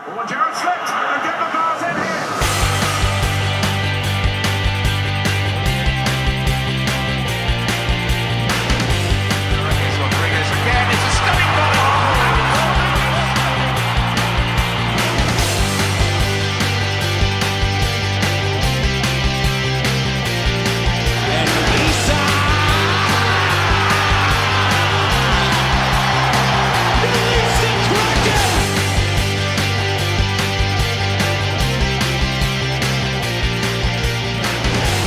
Oh, Gerrard slipped and get the bars in here. Rodriguez again. It's a stunning ball.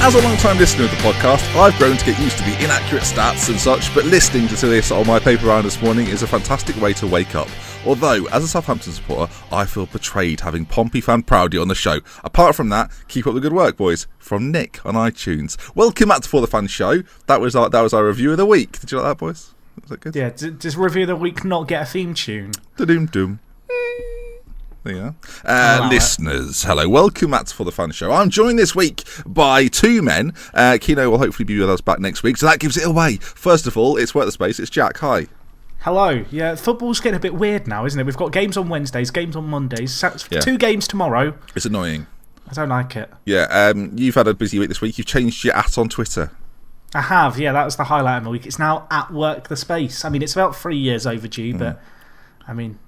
As a long-time listener of the podcast, I've grown to get used to the inaccurate stats and such, but listening to this on my paper round this morning is a fantastic way to wake up. Although, as a Southampton supporter, I feel betrayed having Pompey fan Proudy on the show. Apart from that, keep up the good work, boys. From Nick on iTunes. Welcome back to ForTheFans show. That was our review of the week. Did you like that, boys? Was that good? Yeah, does review of the week not get a theme tune? Da-doom-doom. There you are. Listeners, hello. Welcome back to ForTheFans show. I'm joined this week by two men. Keno will hopefully be with us back next week, so that gives it away. First of all, it's Work the Space. It's Jack. Hi. Hello. Yeah, football's getting a bit weird now, isn't it? We've got games on Wednesdays, games on Mondays, 2 games tomorrow. It's annoying. I don't like it. Yeah, you've had a busy week this week. You've changed your @ on Twitter. I have, yeah, that was the highlight of my week. It's now @Work the Space. I mean, it's about 3 years overdue, but, I mean,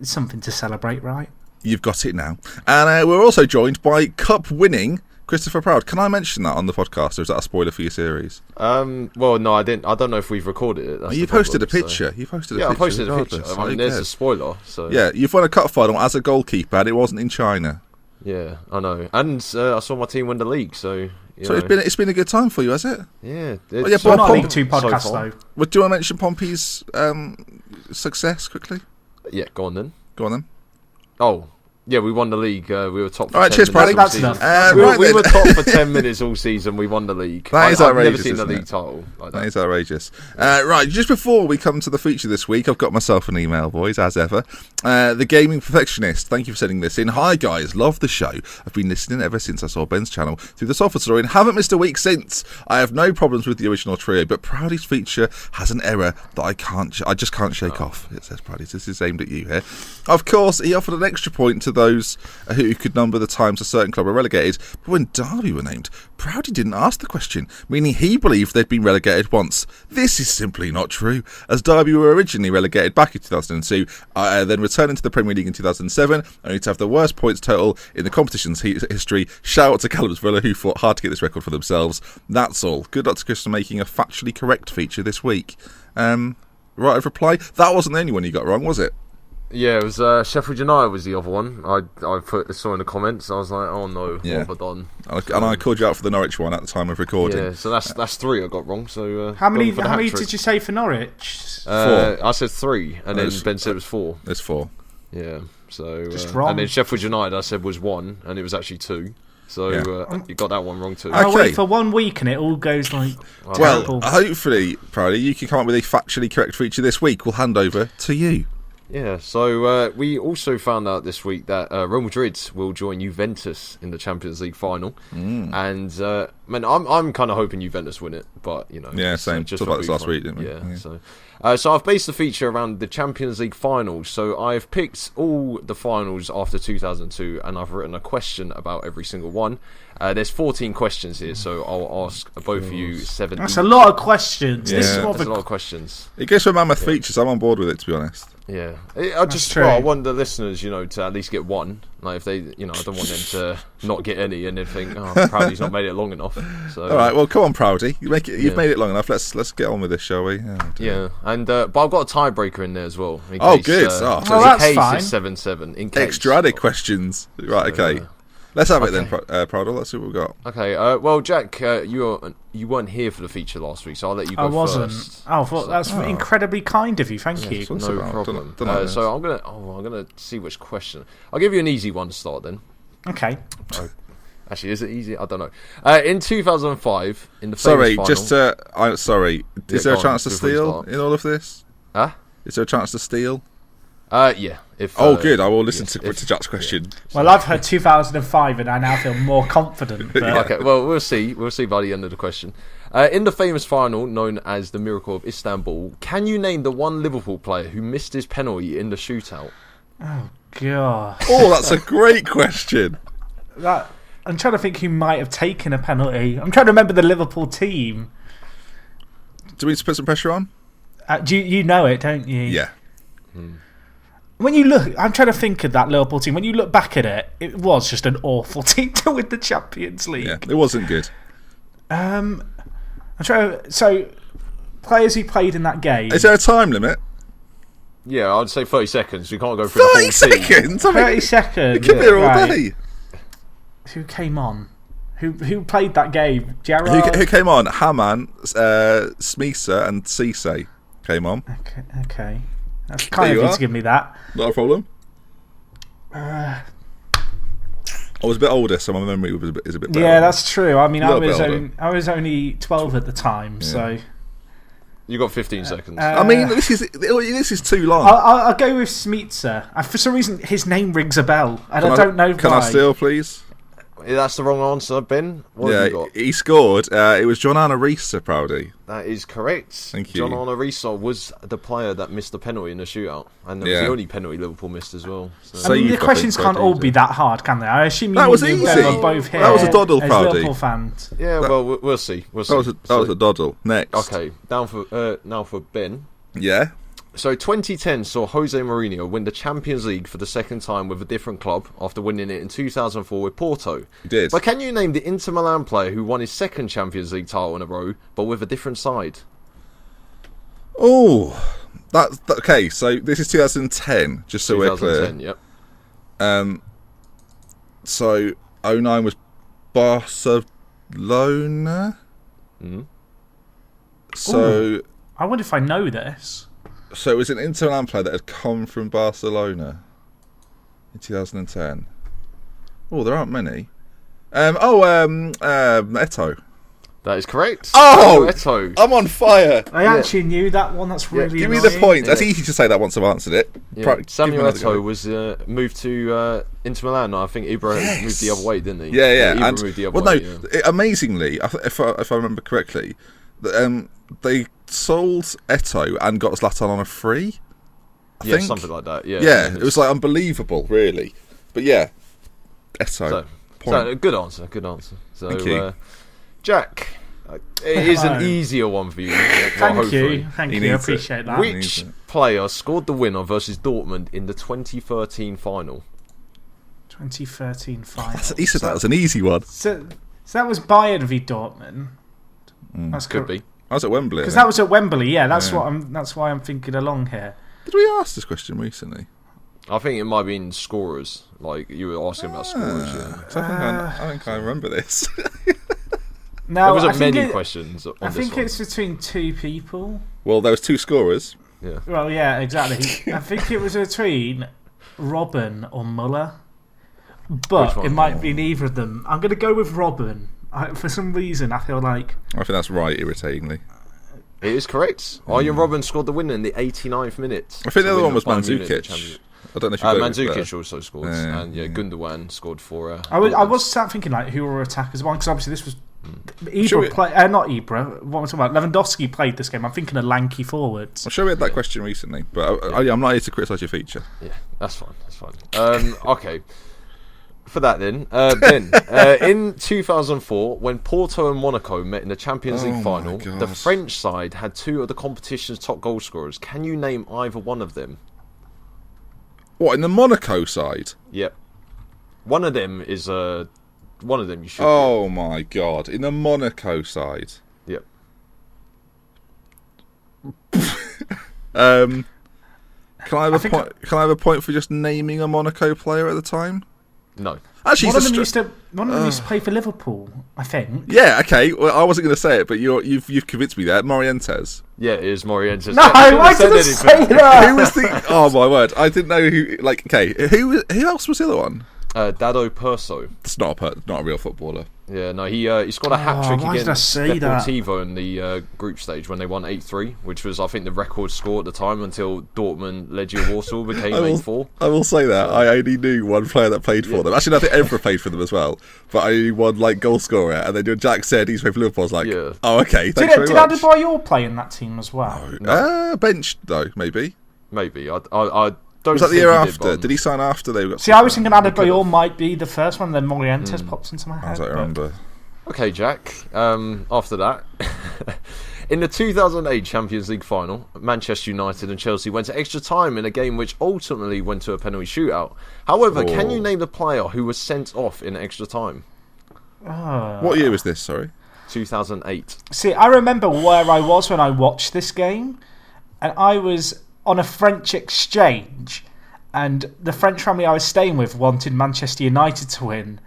it's something to celebrate, right? You've got it now. And we're also joined by Cup-winning Christopher Proud. Can I mention that on the podcast, or is that a spoiler for your series? Well, no, I didn't. I don't know if we've recorded it. That's you posted a picture. You posted a picture. Yeah, I posted a picture. I mean, there's a spoiler. So yeah, you've won a cup final as a goalkeeper, and it wasn't in China. Yeah, I know. And I saw my team win the league, so... it's been a good time for you, has it? Yeah. It's not a League 2 podcast, though. Well, do you want to mention Pompey's success quickly? Yeah, go on then. Oh, yeah, we won the league. We were top for 10 minutes. Cheers, Paddy. That's enough. We were top for 10 minutes all season. We won the league. That is outrageous. I've never seen the league title like that. That is outrageous. Right, just before we come to the feature this week, I've got myself an email, boys, as ever. The Gaming Perfectionist, thank you for sending this in. Hi, guys, love the show. I've been listening ever since I saw Ben's channel through the Software Story and haven't missed a week since. I have no problems with the original trio, but Proudy's feature has an error that I just can't shake off. It says Proudy. This is aimed at you here. Of course, he offered an extra point to those who could number the times a certain club were relegated, but when Derby were named, Proudy didn't ask the question, meaning he believed they'd been relegated once. This is simply not true, as Derby were originally relegated back in 2002, then returning to the Premier League in 2007, only to have the worst points total in the competition's history. Shout out to Callum's Villa, who fought hard to get this record for themselves. That's all. Good luck to Chris for making a factually correct feature this week. Right of reply. That wasn't the only one you got wrong, was it? Yeah, it was Sheffield United was the other one. I saw in the comments. I was like, oh no, what have I done? And I called you out for the Norwich one at the time of recording. Yeah, so that's 3 I got wrong. So how many did you say for Norwich? 4. I said 3, and then Ben said it was 4. There's 4. Yeah, so just wrong. And then Sheffield United I said was 1, and it was actually 2. So you got that one wrong too. Okay. Wait for 1 week and it all goes like well, hopefully, Proudy, you can come up with a factually correct feature this week. We'll hand over to you. Yeah, so we also found out this week that Real Madrid will join Juventus in the Champions League final, and man, I'm kind of hoping Juventus win it, but you know, yeah, same. Just about this last week, didn't we? Yeah. So I've based the feature around the Champions League finals. So I've picked all the finals after 2002, and I've written a question about every single one. There's 14 questions here, so I'll ask both of you 7. That's a lot of questions. Yeah. This is a lot of questions. It goes for a mammoth feature, so I'm on board with it, to be honest. Yeah, I want the listeners, to at least get one. Like if they, I don't want them to not get any and then think, oh, Proudy's not made it long enough. So, all right, well, come on, Proudy, you've made it long enough. Let's get on with this, shall we? Yeah, and but I've got a tiebreaker in there as well. Good. That's fine. It's 7-7. Extra added questions, right? Okay. Let's have it then, Proudo. Let's see what we've got. Okay. Well, Jack, you weren't here for the feature last week, so I'll let you go first. I wasn't. Oh, that's incredibly kind of you. Thank you. No problem. So I'm gonna see which question. I'll give you an easy one to start then. Okay. Actually, is it easy? I don't know. In 2005, in the famous final... Sorry. Is there a chance to steal in all of this? Huh? Is there a chance to steal? Yeah. Good. I will listen to Jack's question. Yeah. Well, I've heard 2005, and I now feel more confident. But... Okay. Well, we'll see. We'll see by the end of the question. In the famous final, known as the Miracle of Istanbul, can you name the one Liverpool player who missed his penalty in the shootout? Oh God. Oh, that's a great question. I'm trying to think who might have taken a penalty. I'm trying to remember the Liverpool team. Do we need to put some pressure on? You know it, don't you? Yeah. When you look, I'm trying to think of that Liverpool team. When you look back at it, it was just an awful team to win the Champions League. Yeah, it wasn't good. I'm trying. So, players who played in that game. Is there a time limit? Yeah, I'd say 30 seconds. You can't go through 30 the whole team. seconds? I mean, 30 seconds. you could be here all right. day. Who came on? Who played that game? Gerrard? Who came on? Haman, Smisa, and Cisse came on. Okay. That's kind of you you are. to give me that. Not a problem. I was a bit older, so my memory is a bit better. Yeah, that's true. I mean, I Little bit was only 12 at the time, so You got 15 seconds. I mean, this is too long. I'll go with Smitsa. For some reason, his name rings a bell, and I don't know why. Can I steal, please? That's the wrong answer, Ben. What have you got? He scored. It was John Arisa, Proudy. That is correct. Thank you. John Arisa was the player that missed the penalty in the shootout, and that was the only penalty Liverpool missed as well. So. I mean, the you've got questions things can't quite all easy. be that hard, can they? I assume That you was and easy. Ben are both here That was a doddle, as Proudy. Liverpool fans. Yeah, well, we'll see. We'll see. That was a doddle. Next. Okay, down for now for Ben. Yeah. So 2010 saw Jose Mourinho win the Champions League for the second time with a different club after winning it in 2004 with Porto. He did. But can you name the Inter Milan player who won his second Champions League title in a row, but with a different side? Oh, that's okay. So this is 2010. Just so we're clear. 2010, yep. So 09 was Barcelona. So I wonder if I know this. So it was an Inter Milan player that had come from Barcelona in 2010. Oh, there aren't many. Eto'o. That is correct. Oh! Eto'o. I'm on fire. I actually knew that one. That's really Give me the annoying. point. That's easy to say that once I've answered it. Yeah. Samuel Give me another Eto'o go. was moved to Inter Milan. I think Ibra moved the other way, didn't he? Yeah. Ibra And, moved the other well, way. no. Amazingly, if I remember correctly, they sold Eto'o and got Zlatan on a free. I think something like that. Yeah. Yeah, it was like unbelievable, really. But yeah, Eto'o. So good answer. Good answer. So Thank you. Jack, it is an easier one for you. Thank you. Thank He you. I needs it. appreciate that. Which player scored the winner versus Dortmund in the 2013 final? 2013 final. He said that was an easy one. So that was Bayern v Dortmund. That's Could be. I was at Wembley. Because that was at Wembley. Yeah, that's why I'm thinking along here. Did we ask this question recently? I think it might have been scorers. Like you were asking about scorers. Yeah. 'Cause I think I remember this. No, There wasn't I think many questions on I this think one. it's between two people. Well, there was two scorers. Yeah. Well, yeah, exactly. I think it was between Robben or Muller, but Which one? it might be neither of them. I'm going to go with Robben. For some reason, I feel like I think that's right, irritatingly. It is correct. Arjen Robben scored the winner in the 89th minute. I think the to other win one was Bayern Munich Mandzukic. Champions- I don't know if you got it Mandzukic there. also scored, Yeah, and Gundogan scored for. I was sat thinking like who were attackers one, because obviously this was Ibra not Ibra. What am I talking about? Lewandowski played this game. I'm thinking of lanky forwards. I'm sure we had that question recently, but I'm not here to criticise your feature. Yeah, that's fine. That's fine. Okay. For that then, Ben, in 2004, when Porto and Monaco met in the Champions League final, God. the French side had two of the competition's top goal scorers. Can you name either one of them? What, in the Monaco side? Yep. One of them is one of them you should. Oh my god! In the Monaco side. Yep. Can I have a point? Can I have a point for just naming a Monaco player at the time? No. Actually, One of them it's a used to play for Liverpool, I think. yeah. Okay. Well, I wasn't going to say it, but you've convinced me there. Morientes. Yeah, it is Morientes. No, I why did I say that? Who was the? Oh my word! I didn't know who. Like, okay, who else was the other one? Dado Perso. It's not a real footballer. Yeah, no, he scored a hat trick why did I against say that? Deportivo in the group stage when they won 8-3, which was, I think, the record score at the time until Dortmund Legia Warsaw became 8-4. I will say that I only knew one player that played for them. Actually, I think Evra played for them as well. But I only one like goal scorer, and then when Jack said he's played for Liverpool, I was like, Yeah. oh, okay, thanks Did very much. Adebayor play in that team as well? Benched though, maybe. Maybe. I don't. Was that the think year he after? Bonds. Did he sign after they got? See, I was thinking Adebayor might be the first one, then Morientes pops into my head. I don't but- remember. Okay, Jack. After that, in the 2008 Champions League final, Manchester United and Chelsea went to extra time in a game which ultimately went to a penalty shootout. However, can you name the player who was sent off in extra time? What year was this? Sorry. 2008. See, I remember where I was when I watched this game, and I was on a French exchange, and the French family I was staying with wanted Manchester United to win,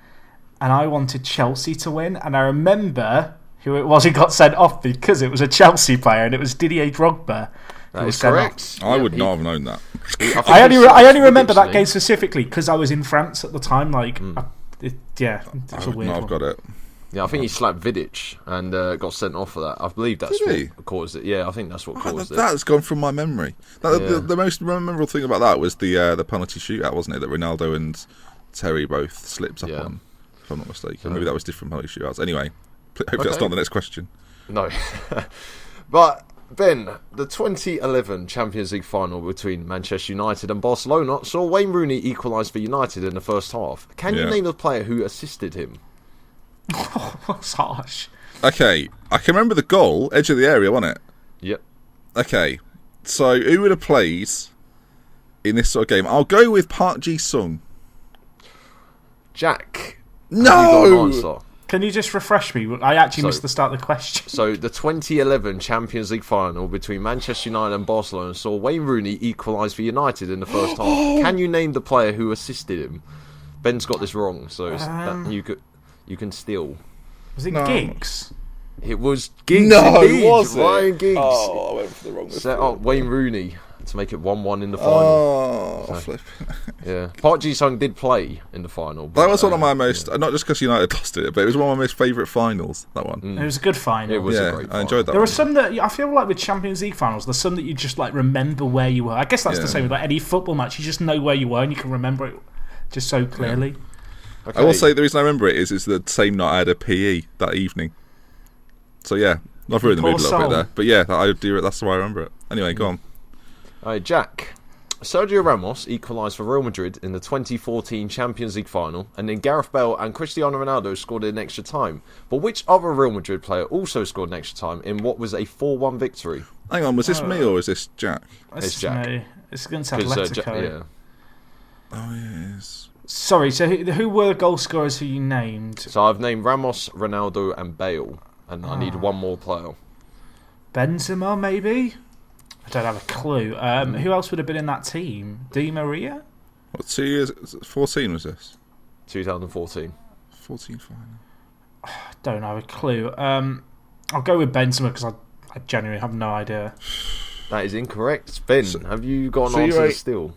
and I wanted Chelsea to win, and I remember who it was who got sent off because it was a Chelsea player, and it was Didier Drogba. That is correct. I would not have known that. I only remember that game specifically because I was in France at the time. It's I a would weird not have one. got it. Yeah, I think he slapped Vidic and got sent off for that. I believe that's Did he? what caused it. Yeah, I think that's what caused it. That's gone from my memory. The most memorable thing about that was the penalty shootout, wasn't it? That Ronaldo and Terry both slipped up on, if I'm not mistaken. Maybe that was different penalty shootouts. Anyway, hopefully that's not the next question. No. But, Ben, the 2011 Champions League final between Manchester United and Barcelona saw Wayne Rooney equalise for United in the first half. Can you name the player who assisted him? That's harsh. Okay, I can remember the goal, edge of the area, wasn't it? Yep. Okay, so who would have played in this sort of game? I'll go with Park Ji-sung. Jack. No! Have you got an answer? Can you just refresh me? I actually missed the start of the question. So, the 2011 Champions League final between Manchester United and Barcelona saw Wayne Rooney equalise for United in the first half. Can you name the player who assisted him? Ben's got this wrong, so you can steal. Was it Giggs? It was Giggs. No, indeed. was it? Ryan Giggs. Oh, I went for the wrong Set up Wayne Rooney to make it 1-1 in the final. Oh, flip. Yeah, Park Ji-sung did play in the final. That was one of my most, not just because United lost it, but it was one of my most favourite finals, that one. It was a good final. It was a Yeah, great final. I enjoyed that There one. are some that I feel like with Champions League finals, there's some that you just like remember where you were. I guess that's the same with like any football match. You just know where you were and you can remember it just so clearly. Okay. I will say the reason I remember it is it's the same night I had a PE that evening. So yeah, I've ruined the mood a little bit there. But yeah, that's why I remember it. Anyway, go on. All right, Jack. Sergio Ramos equalised for Real Madrid in the 2014 Champions League final, and then Gareth Bale and Cristiano Ronaldo scored in extra time. But which other Real Madrid player also scored in extra time in what was a 4-1 victory? Hang on, was this me or is this Jack? It's Jack. Me. It's against 'Cause, Atletico. yeah. Oh, yes. Sorry, so who were the goal scorers who you named? So I've named Ramos, Ronaldo, and Bale, and I need one more player. Benzema, maybe? I don't have a clue. Who else would have been in that team? Di Maria? What, 2 years? 14 was this? 2014. 14 final. Don't have a clue. I'll go with Benzema because I genuinely have no idea. That is incorrect. Ben, have you got an so answer you're to steal?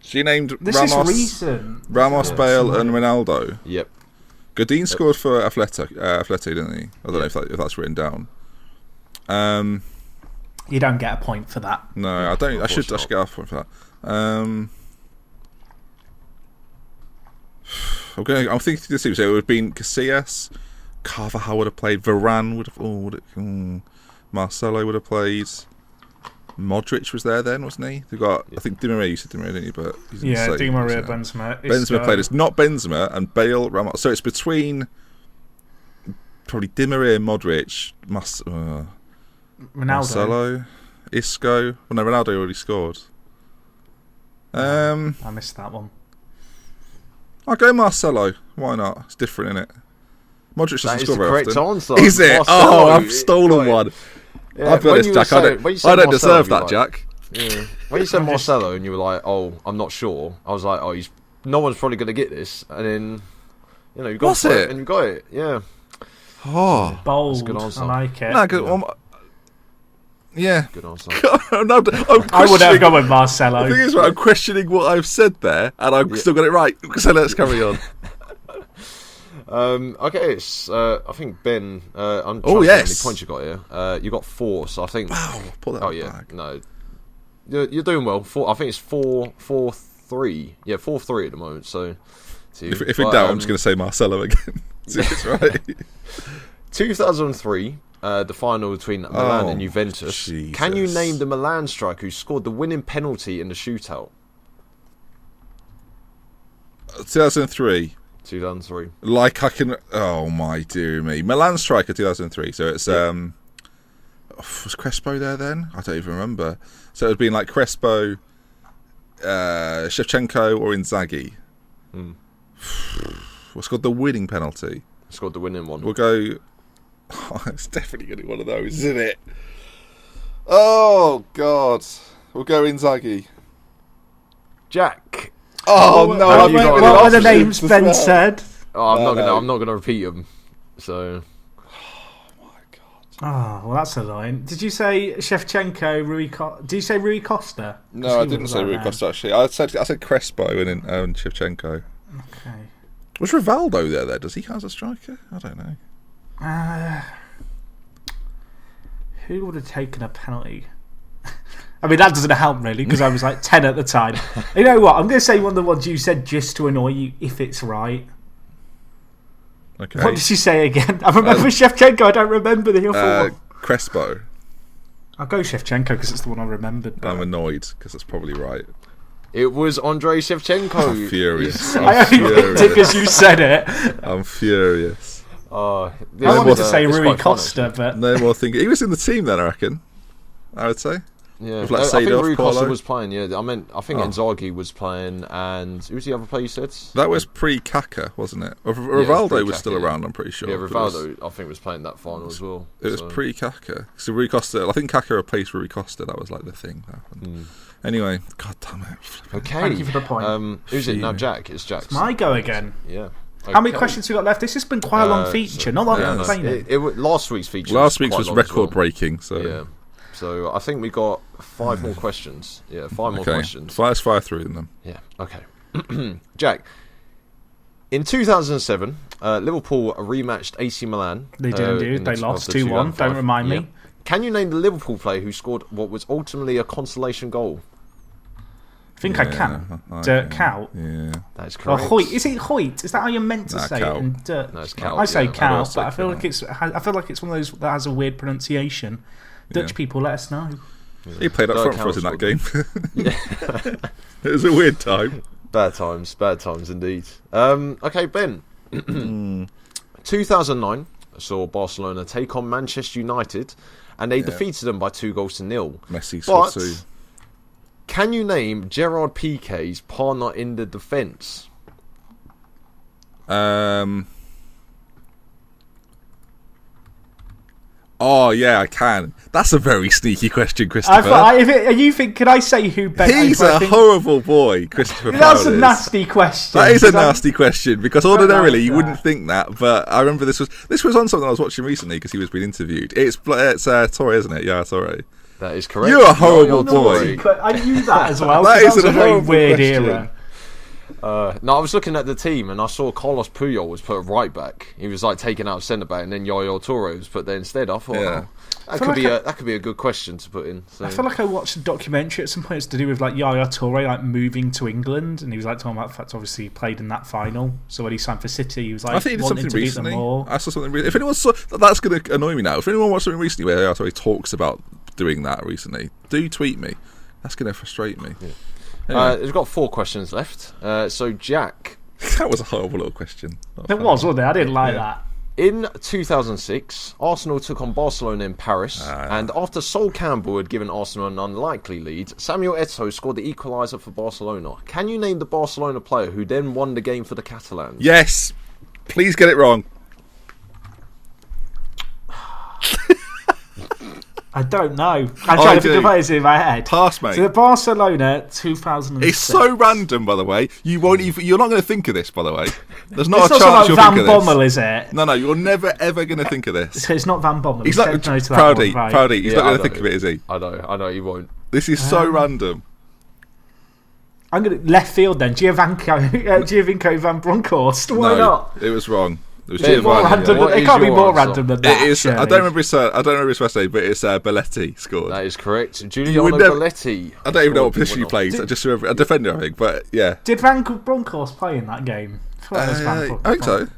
So you named This Ramos, is recent. Bale, and Ronaldo. Yep. Godin scored for Atletico, didn't he? I don't know if that's written down. You don't get a point for that. No, I don't. I should get off point for that. I'm thinking this team. So it would have been Casillas, Carvajal would have played, Varane would have. Marcelo would have played. Modric was there then, wasn't he? They got. I think Di Maria. You said Di Maria, didn't you? But he's Yeah, insane, Di Maria, isn't it? Benzema. Benzema played. It's not Benzema and Bale, Ramos. So it's between probably Di Maria, Modric, Ronaldo. Marcelo, Isco. Well, no, Ronaldo already scored. I missed that one. I'll go Marcelo. Why not? It's different, innit? Modric doesn't That is score the very correct often. answer. Is it? Marcelo, Oh, I've stolen one. Yeah, I've got when this, you Jack. said- I when you don't, said I don't Marcelo, deserve you're that, like- Jack. Yeah. When you said Marcelo and you were like, "Oh, I'm not sure," I was like, "Oh, no one's probably going to get this," and then you got Was for it? and you got it. Yeah, Oh, Bold. That's a good answer. I like it. no, good. Yeah. good answer. No, I would have gone with Marcelo. The thing is, right, I'm questioning what I've said there, and I've still got it right. So let's carry on. Okay, it's I think Ben. I'm trying Oh, to see yes. how many points you got here. You got 4, so I think. Wow, pull that Oh yeah, back. no, you're doing well. I think it's 4-3. Yeah, 4-3 at the moment. So, If in doubt, I'm just going to say Marcelo again. See if it's right. 2003, the final between Milan and Juventus. Jesus. Can you name the Milan striker who scored the winning penalty in the shootout? 2003. 2003. Like I can... Oh, my dear me. Milan striker, 2003. So it's... was Crespo there then? I don't even remember. So it would have been like Crespo, Shevchenko or Inzaghi. What's called the winning penalty? Scored the winning one. We'll go... Oh, it's definitely going to be one of those, isn't it? Oh, God. We'll go Inzaghi. Jack. Oh, no. What were the names Ben said? Oh, I'm not gonna repeat them. So. Oh, well, that's annoying. Did you say Shevchenko, Did you say Rui Costa? No, I didn't say Rui Costa, actually. I said Crespo and Shevchenko. Okay. Was Rivaldo there? Does he count as a striker? I don't know. Who would have taken a penalty? I mean, that doesn't help, really, because I was like 10 at the time. You know what? I'm going to say one of the ones you said just to annoy you, if it's right. Okay. What did you say again? I remember Shevchenko. I don't remember the other one. Crespo. I'll go Shevchenko because it's the one I remembered. I'm annoyed because that's probably right. It was Andrei Shevchenko. I'm furious. I only picked it because you said it. I'm furious. I wanted to say Rui Costa, but... No more thinking. He was in the team then, I reckon. I would say. Yeah, With like I think Seedorf, Rui Costa Paulo. was playing. Yeah, I think Inzaghi was playing, and who was the other player you said? That was pre-Kaka, wasn't it? Rivaldo was still around, I'm pretty sure. Yeah, Rivaldo, I think, was playing that final as well. It was pre-Kaka. So Rui Costa, I think Kaka replaced Rui Costa. That was like the thing that happened. Anyway, god damn it. Okay. Thank you for the point. Who's it now? Jack. It's Jack's. It's my go again. Yeah. Okay. How many questions we got left? This has been quite a long feature. Not like I'm playing it. Last week's feature. Last week's quite was long as well. record-breaking. So Yeah. So I think we got 5 more questions. Yeah, 5 more questions. Let's fire through them. Yeah. Okay. Jack. In 2007, Liverpool rematched AC Milan. They didn't do. They lost 2-1. Don't remind me. Can you name the Liverpool player who scored what was ultimately a consolation goal? I think I can. Dirk Kuyt. Yeah. That is Or correct. Hoyt. Is it Hoyt? Is that how you're meant to say Kuyt. it? And Dirk? No, it's Kuyt, I say yeah. Kuyt, but I feel like it's one of those that has a weird pronunciation. Dutch people, let us know. He played up Dirk front for us in that Kuyt game. It was a weird time. Bad times indeed. Okay, Ben. 2009 saw Barcelona take on Manchester United, and they defeated them by 2-0. Messi scored 2. Can you name Gerard Piqué's partner in the defence? Oh yeah, I can. That's a very sneaky question, Christopher. Can I say who Ben? He's a horrible boy, Christopher. That's a nasty question. That is a nasty question because ordinarily you wouldn't think that, but I remember this was on something I was watching recently because he was being interviewed. It's Torre, isn't it? Yeah, Torre. That is correct. You're a horrible boy. I knew that as well. That is was a a very horrible weird question. era. No, I was looking at the team and I saw Carlos Puyol was put right back. He was like taken out of centre back, and then Yaya Torre was put there instead. I thought that could be a good question to put in. So. I feel like I watched a documentary at some point. It's to do with like Yaya Toure like moving to England, and he was like talking about the fact obviously he played in that final. So when he signed for City, he was like I think he did wanting something to beat recently. them all. I saw something. If anyone saw, that's going to annoy me now. If anyone watched something recently where Yaya Toure talks about doing that recently, do tweet me. That's going to frustrate me. Yeah. Anyway. We've got 4 questions left. So Jack. That was a horrible little question. It was, wasn't it? I didn't like that. In 2006, Arsenal took on Barcelona in Paris, and after Sol Campbell had given Arsenal an unlikely lead, Samuel Eto'o scored the equaliser for Barcelona. Can you name the Barcelona player who then won the game for the Catalans? Yes. Please get it wrong. I don't know. I'm trying to think of it in my head. Pass, mate. So the Barcelona 2006. It's so random, by the way. You're not going to think of this, by the way. There's not It's a not chance like you'll Van think of this. Bommel, is it? No, you're never ever going to think of this. So it's not Van Bommel. He's He not said no to that one, right. Proudy. He's Yeah, not going I to think know. of it, is he? I know, he won't. This is so random. I'm going to left field then. Giovinco Van Bronckhorst. Why No, not? it was wrong. It was Ben, More Giovanni. random. Yeah. What It is can't be your more answer? random than that. It is. I surely. don't remember his first name, but it's Belletti scored. That is correct. would Giuliano never- Belletti. I don't even know what scored position he the plays. Did- I just remember a defender, I think. But yeah, Did Van Bronckhorst play in that game? I feel like it was Van I Bronckhorst. think so. winner.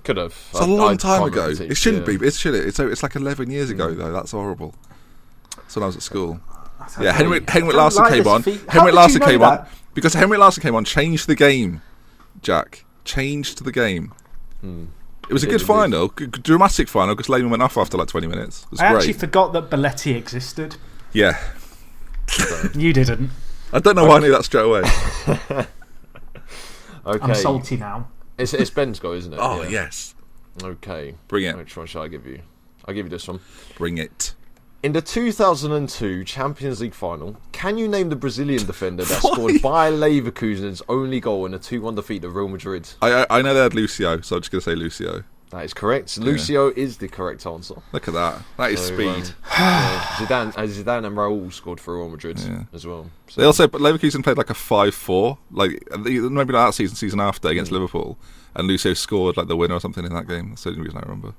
Could have. It's a long time ago. It shouldn't be. It should. It's like 11 years ago though. That's horrible. That's when I was at school. Yeah, Henrik Larsson like came this on. feat. How Henrik did Larsson you know came on that? because Henrik Larsson came on, changed the game Jack, changed the game. It was a It good did. final, dramatic final, because Lehman went off after like 20 minutes. It was I great. actually forgot that Belletti existed. Yeah. You didn't. I don't know why I knew that straight away. Okay. I'm salty now. It's Ben's go, isn't it? Oh, Yeah. yes. Okay. Bring it. Which one shall I give you? I'll give you this one. Bring it. In the 2002 Champions League final, can you name the Brazilian defender that scored Bayer Leverkusen's only goal in a 2-1 defeat of Real Madrid? I know they had Lucio, so I'm just going to say Lucio. That is correct. Lucio is the correct answer. Look at that. That is So, speed. Zidane and Raul scored for Real Madrid as well. So, They also, but Leverkusen played like a 5-4, like maybe not that season after against Liverpool, and Lucio scored like the winner or something in that game. That's the only reason I remember.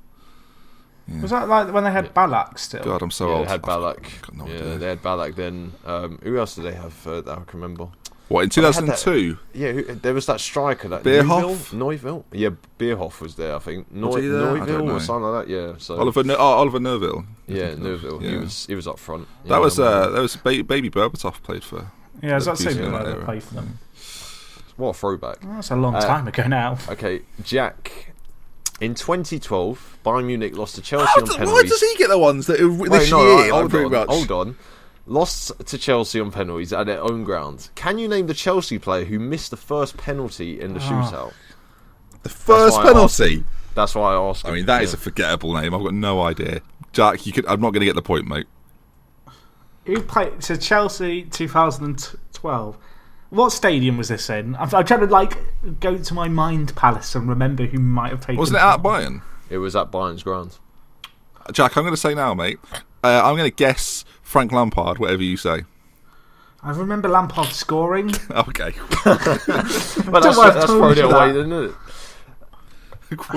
Was that like when they had Ballack still? God, I'm so yeah, old. they had Ballack. Got no Yeah, idea. they had Ballack then. Who else did they have that I can remember? What, in 2002? Yeah, there was that striker that Bierhoff? Neuville. Yeah, Bierhoff was there, I think. Was he there? I don't Neuville know. or something like that. Yeah, so Oliver Neuville. yeah, Neuville. Yeah. He was up front. That Yeah, was I remember. Baby Berbatov played for. Yeah, I was about to say Leverkusen in like that they era. play for them. What a throwback. That's a long time ago now. Okay, Jack. In 2012, Bayern Munich lost to Chelsea on Why penalties. does he get the ones that Wait, this no, year? right, like, pretty much? hold on. Lost to Chelsea on penalties at their own ground. Can you name the Chelsea player who missed the first penalty in the shootout? The first why I penalty. That's why I asked. I mean, that is a forgettable name. I've got no idea. Jack, I'm not going to get the point, mate. Who played to Chelsea 2012? What stadium was this in? I'm trying to like go to my mind palace and remember who might have taken. Wasn't it at Bayern? It was at Bayern's ground. Jack, I'm going to say now, mate. I'm going to guess Frank Lampard, whatever you say. I remember Lampard scoring. Okay. But that's why I've told thrown it you away, that. isn't it?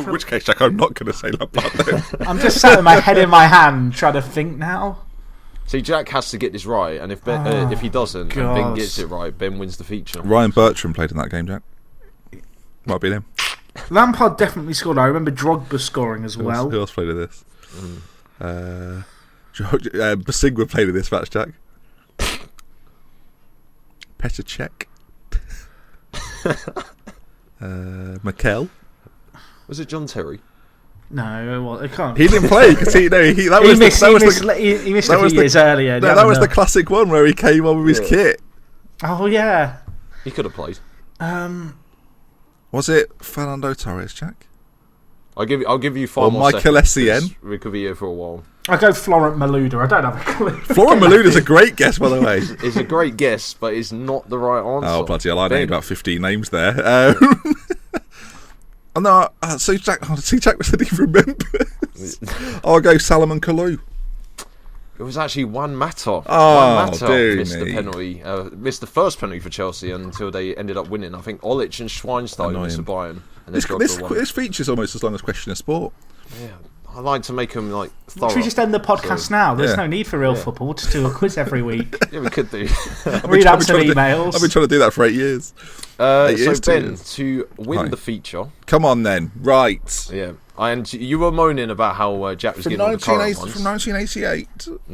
In which case, Jack, I'm not going to say Lampard then. I'm just sat with my head in my hand trying to think now. See, Jack has to get this right, and if he doesn't, and Ben God. gets it right, Ben wins the feature. Ryan Bertram played in that game, Jack. Might be him. Lampard definitely scored. I remember Drogba scoring as well. Who else played in this? Basigwa played in this match, Jack. Petr Cech. Mikel. Was it John Terry? No, well, it can't. He didn't play because he missed He missed a few years earlier. No, that was the classic one where he came on with his kit. Oh yeah. He could have played. Was it Fernando Torres, Jack? I'll give you Or five more Michael seconds, Essien? 'cause we could be here for a while. I go Florent Malouda. I don't have a clue. Florent Malouda's a great guess, by the way. It's a great guess, but it's not the right answer. Oh, bloody hell, I know Ben. about 15 names there. Oh, no, see, Jack said he remembers. I'll go Salomon Kalou. It was actually Juan Mata. Oh, Juan Mata dear missed me. the penalty. Missed the first penalty for Chelsea until they ended up winning. I think Olic and Schweinsteiger missed the Bayern. And they This feature's almost as long as Question of Sport. Yeah, I like to make them like thorough. Should we just end the podcast now? There's Yeah. no need for real football. Just do a quiz every week. Yeah, we could do. Read out some I've been emails. trying to do that for 8 years. 8 So years, 2 Ben, years. to win Hi. the feature, Come on then. Right. yeah, and you were moaning about how Jack was From getting all the current 1988.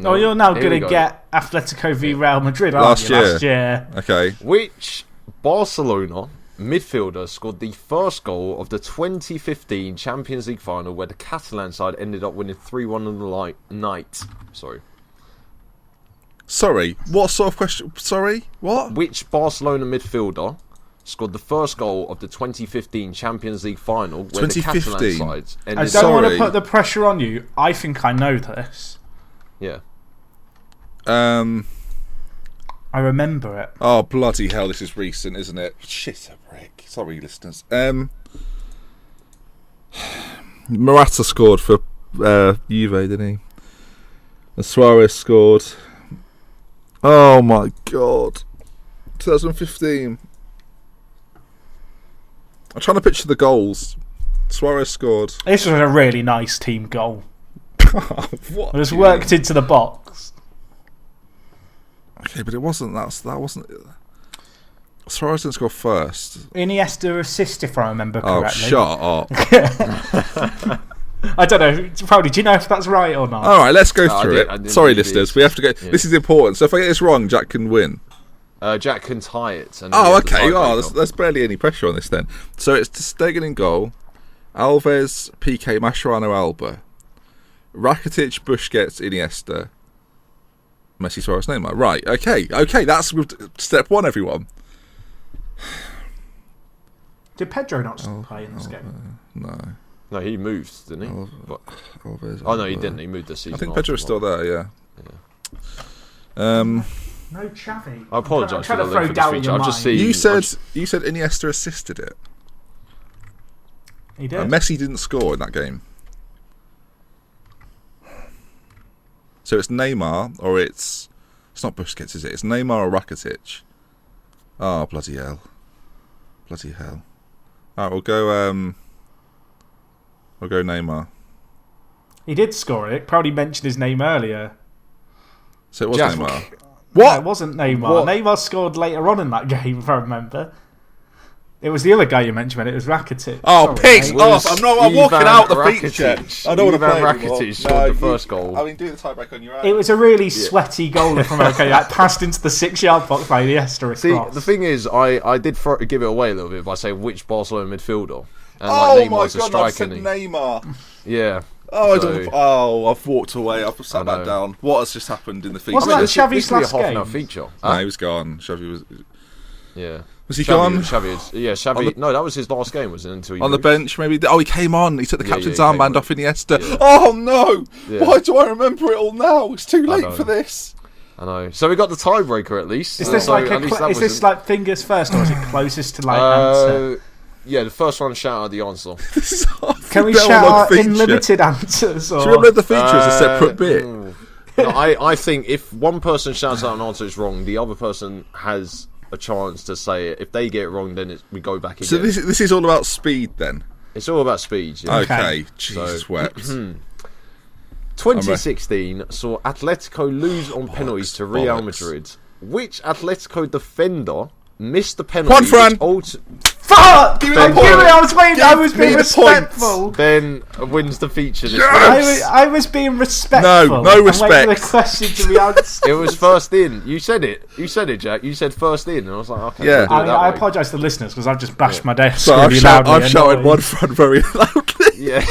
Oh, you're now Here going we to go. get Atletico v Real Madrid, aren't Last you? year. Last year. Okay. Which Barcelona midfielder scored the first goal of the 2015 Champions League final, where the Catalan side ended up winning 3-1 on the night? Sorry. What sort of question? Sorry. What? Which Barcelona midfielder scored the first goal of the 2015 Champions League final, where the Catalan 2015? side I ended don't up... want to Sorry. put the pressure on you. I think I know this. Yeah. I remember it. Oh, bloody hell. This is recent, isn't it? Shit a brick. Sorry, listeners. Morata scored for Juve, didn't he? And Suarez scored. Oh, my God. 2015. I'm trying to picture the goals. Suarez scored. This was a really nice team goal. What? It was worked into the box. Okay, but it wasn't. That wasn't. Suarez didn't score first. Iniesta assist, if I remember Oh, correctly. shut up. I don't know. Probably, do you know if that's right or not? All right, let's go I through did- I it. didn't Sorry, think it listeners. is. We have to go. Yeah. This is important. So if I get this wrong, Jack can win. Jack can tie it. And Oh, okay. Oh, there's barely any pressure on this then. So it's Stegen in goal, Alves, Piqué, Mascherano, Alba, Rakitic, Busquets, Iniesta, Messi, Suarez, Neymar. Right. Okay. That's step one, everyone. Did Pedro not play in this game? No, he moved, didn't he? Alves, no, he didn't. He moved the season. I think Pedro's still there. Yeah. No Xavi. I apologise for the throw length of the doubt in speech. your I've just mind. seen. You said Iniesta assisted it. He did. Messi didn't score in that game. So it's Neymar or it's not Busquets, is it? It's Neymar or Rakitic. Oh, bloody hell. Alright, we'll go Neymar. He did score it. Probably mentioned his name earlier. So it was Jack. Neymar. No, What? it wasn't Neymar. What? Neymar scored later on in that game, if I remember. It was the other guy you mentioned, it was Rakitic. Oh, Sorry, pigs mate. off! I'm walking Ivan out the Rakitic. feature. I don't want to Ivan play anymore. Rakitic scored the first goal. I mean, do the tiebreak on your own. It was a really sweaty goal from America. Like, passed into the 6-yard box by Iniesta See, across. the thing is, I did give it away a little bit by saying which Barcelona midfielder. And Oh like, my Neymar's a god, I've striker. said Neymar. Yeah. Oh, So- I've walked away. I've sat back down. What has just happened in the feature? Wasn't that this Xavi's could be a last half an hour game? feature. No, he was gone. Xavi was. Yeah. Was he gone? Xavi. No, that was his last game, wasn't it? Until he On the moved? bench, maybe. Oh, he came on. He took the captain's he came armband on. off Iniesta. Yeah. Oh no! Yeah. Why do I remember it all now? It's too late know. for this. I know. So we got the tiebreaker at least. Is this So like at least that is this wasn't- like fingers first, or is it closest to like answer? Yeah, the first one shout out the answer. This is half Can we the shout dialogue out feature. unlimited answers? Or... Should we upload the feature as a separate bit? No, I think if one person shouts out an answer is wrong, the other person has a chance to say it. If they get it wrong, then we go back again. So this is all about speed then. It's all about speed. Yeah. Okay. Jesus wept. 2016 saw Atletico lose on penalties to Real bollocks. Madrid. Which Atletico defender missed the penalty? Juan Fran. Fuck! Give me I the knew point. it, I was waiting. I Give was me being the respectful. Then wins the feature this Yes! week. I was being respectful. No I'm respect. waiting for the question to be answered. It was first in. You said it, Jack. You said first in, and I was like, okay. Yeah. we'll do it that I way. apologise to the listeners because I've just bashed my desk So really loudly. I've shouted annoying. one front very loudly. Yeah.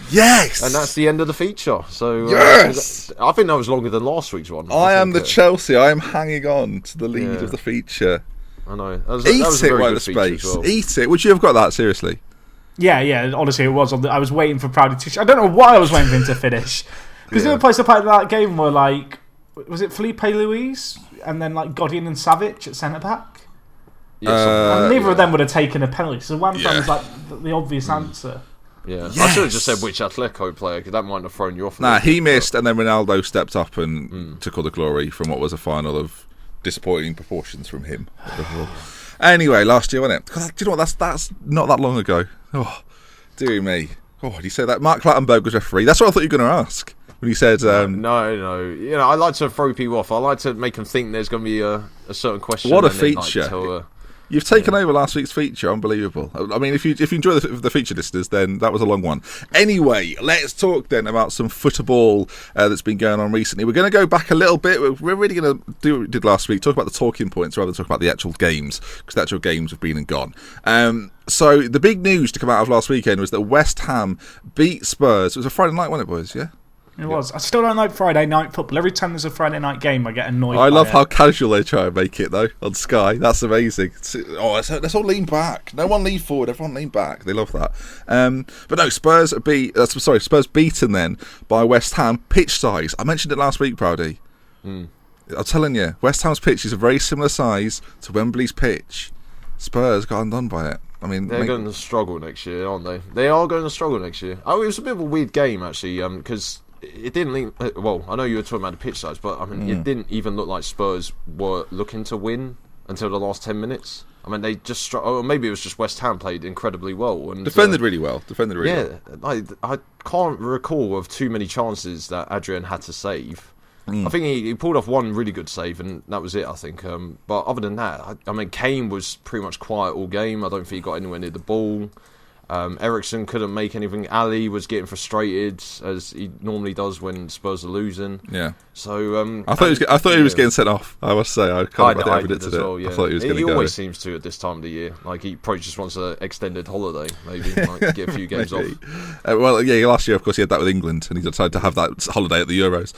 Yes. And that's the end of the feature. So Yes! I think that was longer than last week's one. I am the think, Chelsea. I am hanging on to the lead Yeah. of the feature. I know. That was Eat a it very by good the feature as space. well. Eat it. Would you have got that seriously? Yeah. Honestly, it was. I was waiting for Proudy to. I don't know why I was waiting for him to finish. Because the other place I played that game were like, was it Felipe Luis and then like Godin and Savic at centre back? Yeah, something like And that, neither yeah. of them would have taken a penalty. So one Yeah. was like the obvious answer. Yeah, Yes. I should have just said which Atletico player because that might have thrown you off. a Nah, little he bit, missed, and then Ronaldo stepped up and took all the glory from what was a final of disappointing proportions from him. Anyway, last year, wasn't it? God, do you know what? That's not that long ago. Oh, dear me. Oh, did you say that? Mark Clattenburg was referee. That's what I thought you were going to ask when you said. No. You know, I like to throw people off. I like to make them think there's going to be a certain question. What a and then, like, feature. tell, You've taken over last week's feature. Unbelievable. I mean, if you enjoy the feature listeners, then that was a long one. Anyway, let's talk then about some football that's been going on recently. We're going to go back a little bit. We're really going to do what we did last week, talk about the talking points rather than talk about the actual games, because the actual games have been and gone. So the big news to come out of last weekend was that West Ham beat Spurs. It was a Friday night, wasn't it, boys? Yeah? It was. I still don't like Friday night football. Every time there's a Friday night game, I get annoyed. I love by how it. casual they try and make it, though, on Sky. That's amazing. Let's all lean back. No one lean forward. Everyone lean back. They love that. But no, Spurs beaten then by West Ham. Pitch size. I mentioned it last week, Proudy. I'm telling you, West Ham's pitch is a very similar size to Wembley's pitch. Spurs got undone by it. I mean, They're going to struggle next year, aren't they? They are going to struggle next year. Oh, it was a bit of a weird game, actually, because it didn't... Well, I know you were talking about the pitch size, but I mean, it didn't even look like Spurs were looking to win until the last 10 minutes. I mean, they just... Or maybe it was just West Ham played incredibly well. And defended really well. Yeah, I can't recall of too many chances that Adrian had to save. I think he pulled off one really good save, and that was it, I think. But other than that, I mean, Kane was pretty much quiet all game. I don't think he got anywhere near the ball. Ericsson couldn't make anything. Ali was getting frustrated, as he normally does when Spurs are losing. Yeah. So I thought he was getting sent off. I must say, I predicted it. Well, yeah. I thought he was going to He go. always seems to at this time of the year. Like, he probably just wants an extended holiday, maybe, like get a few games off. Well, yeah, last year, of course, he had that with England, and he decided to have that holiday at the Euros.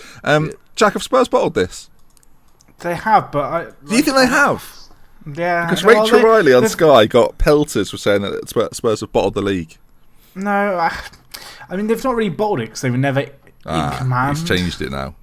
Jack, have Spurs bottled this? They have, but Do you think they have? Yeah, Because Rachel Riley on Sky got pelters for saying that Spurs have bottled the league. No, I mean, they've not really bottled it because they were never in command. He's changed it now.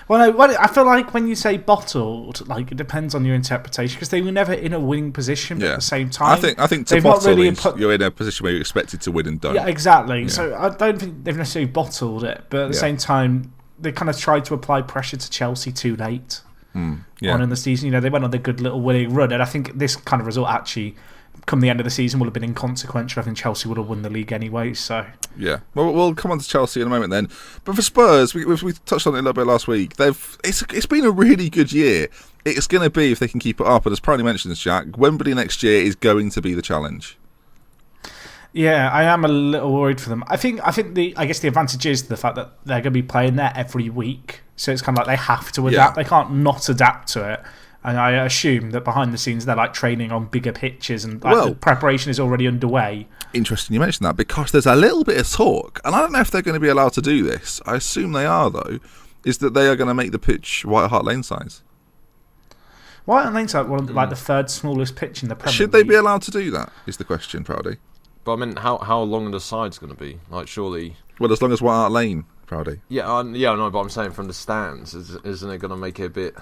Well, no, I feel like when you say bottled, like, it depends on your interpretation, because they were never in a winning position, but at the same time, I think to they've bottle not really is you're in a position where you're expected to win and don't. Yeah, exactly. Yeah. So I don't think they've necessarily bottled it, but at the same time, they kind of tried to apply pressure to Chelsea too late. On in the season. They went on their good little winning run, and I think this kind of result actually, come the end of the season, would have been inconsequential. I think Chelsea would have won the league anyway. So yeah, well, we'll come on to Chelsea in a moment then. But for Spurs, we touched on it a little bit last week. It's been a really good year. It's going to be, if they can keep it up. And as Prowley mentioned, Jack, Wembley next year is going to be the challenge. Yeah, I am a little worried for them. I think the advantage is the fact that they're going to be playing there every week, so it's kind of like they have to adapt. They can't not adapt to it. And I assume that behind the scenes they're like training on bigger pitches, and the preparation is already underway. Interesting you mentioned that, because there's a little bit of talk, and I don't know if they're going to be allowed to do this. I assume they are, though. Is that they are going to make the pitch White Hart Lane size? White Hart Lane's like the third smallest pitch in the Premier League. Should they be allowed to do that? Is the question, Proudy. But I mean, how long are the sides going to be? Like, surely. Well, as long as White Hart Lane, Proudy. Yeah, I know, but I'm saying from the stands, isn't it going to make it a bit?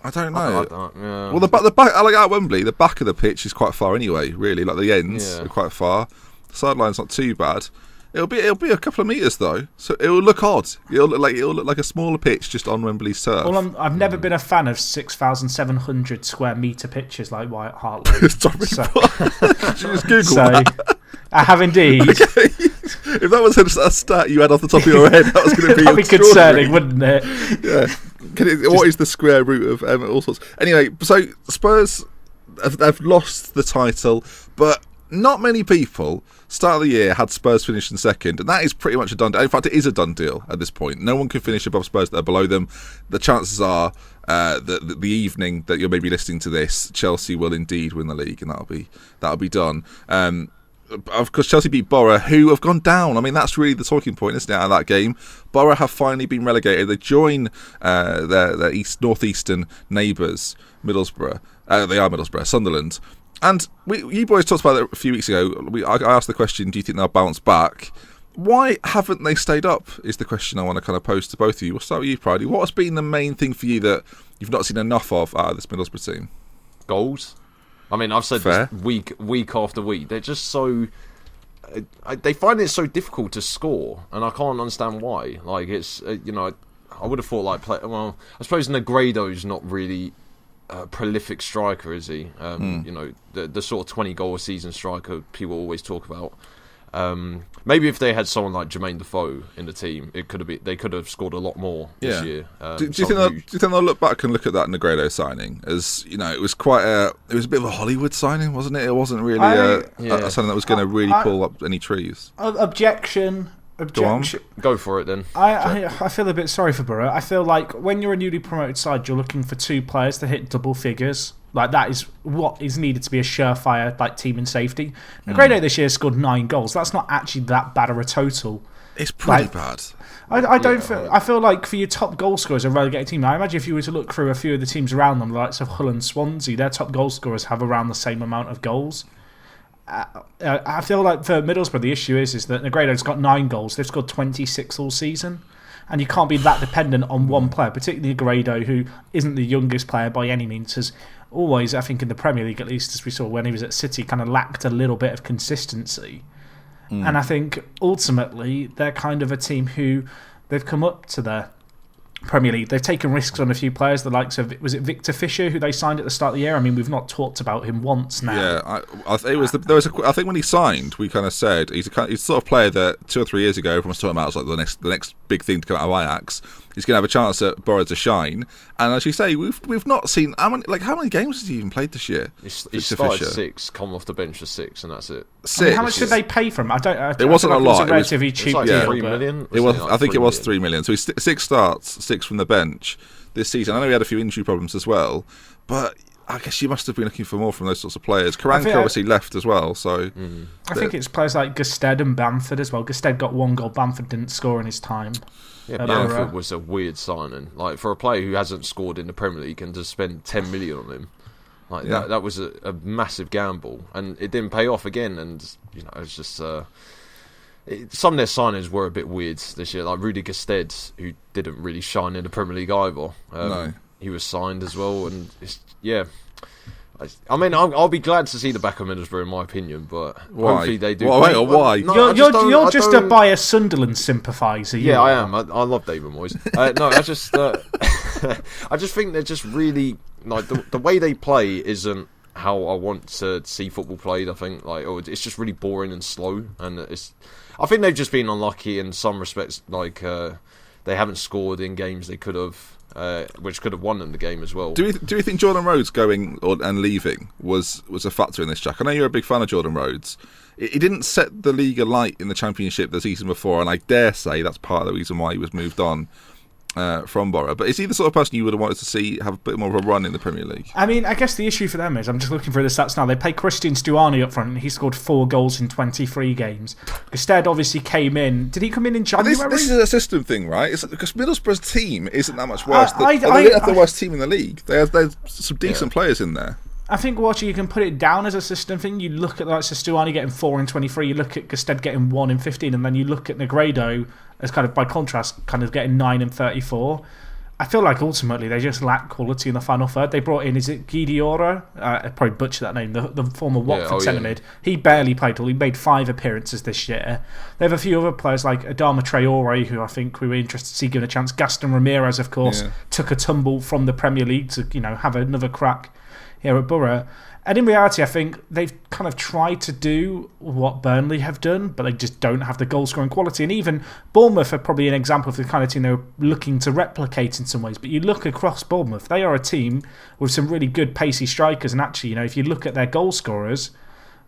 I don't know. Yeah. Well, the back, like at Wembley, the back of the pitch is quite far anyway. Really, like the ends are quite far. The sideline's not too bad. It'll be a couple of metres though, so it will look odd. It'll look like a smaller pitch just on Wembley's turf. Well, I've never been a fan of 6,700 square metre pitches like White Hart Lane. Just Google that. I have indeed. Okay. If that was a stat you had off the top of your head, that was going to be that'd be concerning, wouldn't it? Yeah. What is the square root of all sorts? Anyway, so Spurs have lost the title, but not many people start of the year had Spurs finishing second, and that is pretty much a done deal. In fact, it is a done deal at this point. No one can finish above Spurs that are below them. The chances are the evening that you're maybe listening to this, Chelsea will indeed win the league, and that'll be done. Of course, Chelsea beat Borough, who have gone down. I mean, that's really the talking point, isn't it, out of that game? Borough have finally been relegated. They join their northeastern neighbours, Middlesbrough. They are Middlesbrough, Sunderland. And you boys talked about it a few weeks ago. I asked the question, do you think they'll bounce back? Why haven't they stayed up, is the question I want to kind of pose to both of you. We'll start with you, Proudy. What has been the main thing for you that you've not seen enough of out of this Middlesbrough team? Goals. I mean, I've said this week after week. They're just so... they find it so difficult to score, and I can't understand why. Like, it's, I would have thought, like, I suppose Negredo's not really a prolific striker, is he? The sort of 20-goal a season striker people always talk about. Maybe if they had someone like Jermaine Defoe in the team, they could have scored a lot more this year. Do you think they'll look back and look at that Negredo signing as, it was it was a bit of a Hollywood signing, wasn't it? It wasn't really something that was going to really pull up any trees. Objection. Go for it then. I feel a bit sorry for Borough. I feel like when you're a newly promoted side, you're looking for two players to hit double figures. Like, that is what is needed to be a surefire team in safety. Negredo this year scored 9 goals. That's not actually that bad of a total. It's pretty bad. I feel like for your top goal scorers, a relegated team, I imagine if you were to look through a few of the teams around them, the likes of Hull and Swansea, their top goal scorers have around the same amount of goals. I feel like for Middlesbrough, the issue is that Negredo's got 9 goals. They've scored 26 all season. And you can't be that dependent on one player, particularly Negredo, who isn't the youngest player by any means, has always, I think in the Premier League at least, as we saw when he was at City, kind of lacked a little bit of consistency. And I think ultimately they're kind of a team who they've come up to their Premier League. They've taken risks on a few players, the likes of, was it Victor Fisher, who they signed at the start of the year? I mean, we've not talked about him once now. Yeah, I think when he signed, we kind of said he's the sort of player that 2 or 3 years ago everyone was talking about as like the next big thing to come out of Ajax. He's going to have a chance at Borough to shine, and as you say, we've not seen how many games has he even played this year? He started 6, come off the bench for 6, and that's it. 6. I mean, how much did they pay for him? It wasn't a lot. It was a relatively cheap like deal. 3 million. It was. I think it was 3 million. So he's 6 starts, 6 from the bench this season. I know he had a few injury problems as well, but I guess you must have been looking for more from those sorts of players. Karanka obviously left as well, so I think it's players like Gusted and Bamford as well. Gusted got 1 goal. Bamford didn't score in his time. Yeah, Bamford was a weird signing. Like, for a player who hasn't scored in the Premier League and to spend 10 million on him, like that was a massive gamble, and it didn't pay off again. And it's just some of their signings were a bit weird this year. Like Rudy Gusted, who didn't really shine in the Premier League either. No. He was signed as well, and I mean, I'll be glad to see the back of Middlesbrough, in my opinion, but hopefully they do. Why? Why? No, you're just a biased Sunderland sympathiser. Yeah, I am. I love David Moyes. No, I just I just think they're just really like the way they play isn't how I want to see football played. I think it's just really boring and slow, and I think they've just been unlucky in some respects. Like they haven't scored in games they could have. Which could have won them the game as well. Do you think Jordan Rhodes going and leaving was a factor in this, Jack? I know you're a big fan of Jordan Rhodes. He didn't set the league alight in the Championship the season before, and I dare say that's part of the reason why he was moved on from Borough. But is he the sort of person you would have wanted to see have a bit more of a run in the Premier League? I mean, I guess the issue for them is, I'm just looking through the stats now, they played Christian Stuani up front and he scored 4 goals in 23 games. Gusted obviously came in. Did he come in January? This is a system thing, right? Because Middlesbrough's team isn't that much worse. They don't have the worst team in the league. There's some decent players in there. I think you can put it down as a system thing. You look at Stuani getting 4 in 23, you look at Gusted getting 1 in 15, and then you look at Negredo as kind of by contrast, kind of getting 9 in 34. I feel like ultimately they just lack quality in the final third. They brought in, is it Guidiora? I probably butchered that name, the former Watford centre mid. He barely played all. He made 5 appearances this year. They have a few other players like Adama Traore, who I think we were interested to see given a chance. Gaston Ramirez, of course, took a tumble from the Premier League to have another crack here at Borough. And in reality, I think they've kind of tried to do what Burnley have done, but they just don't have the goal-scoring quality. And even Bournemouth are probably an example of the kind of team they're looking to replicate in some ways. But you look across Bournemouth, they are a team with some really good pacey strikers. And actually, if you look at their goal scorers,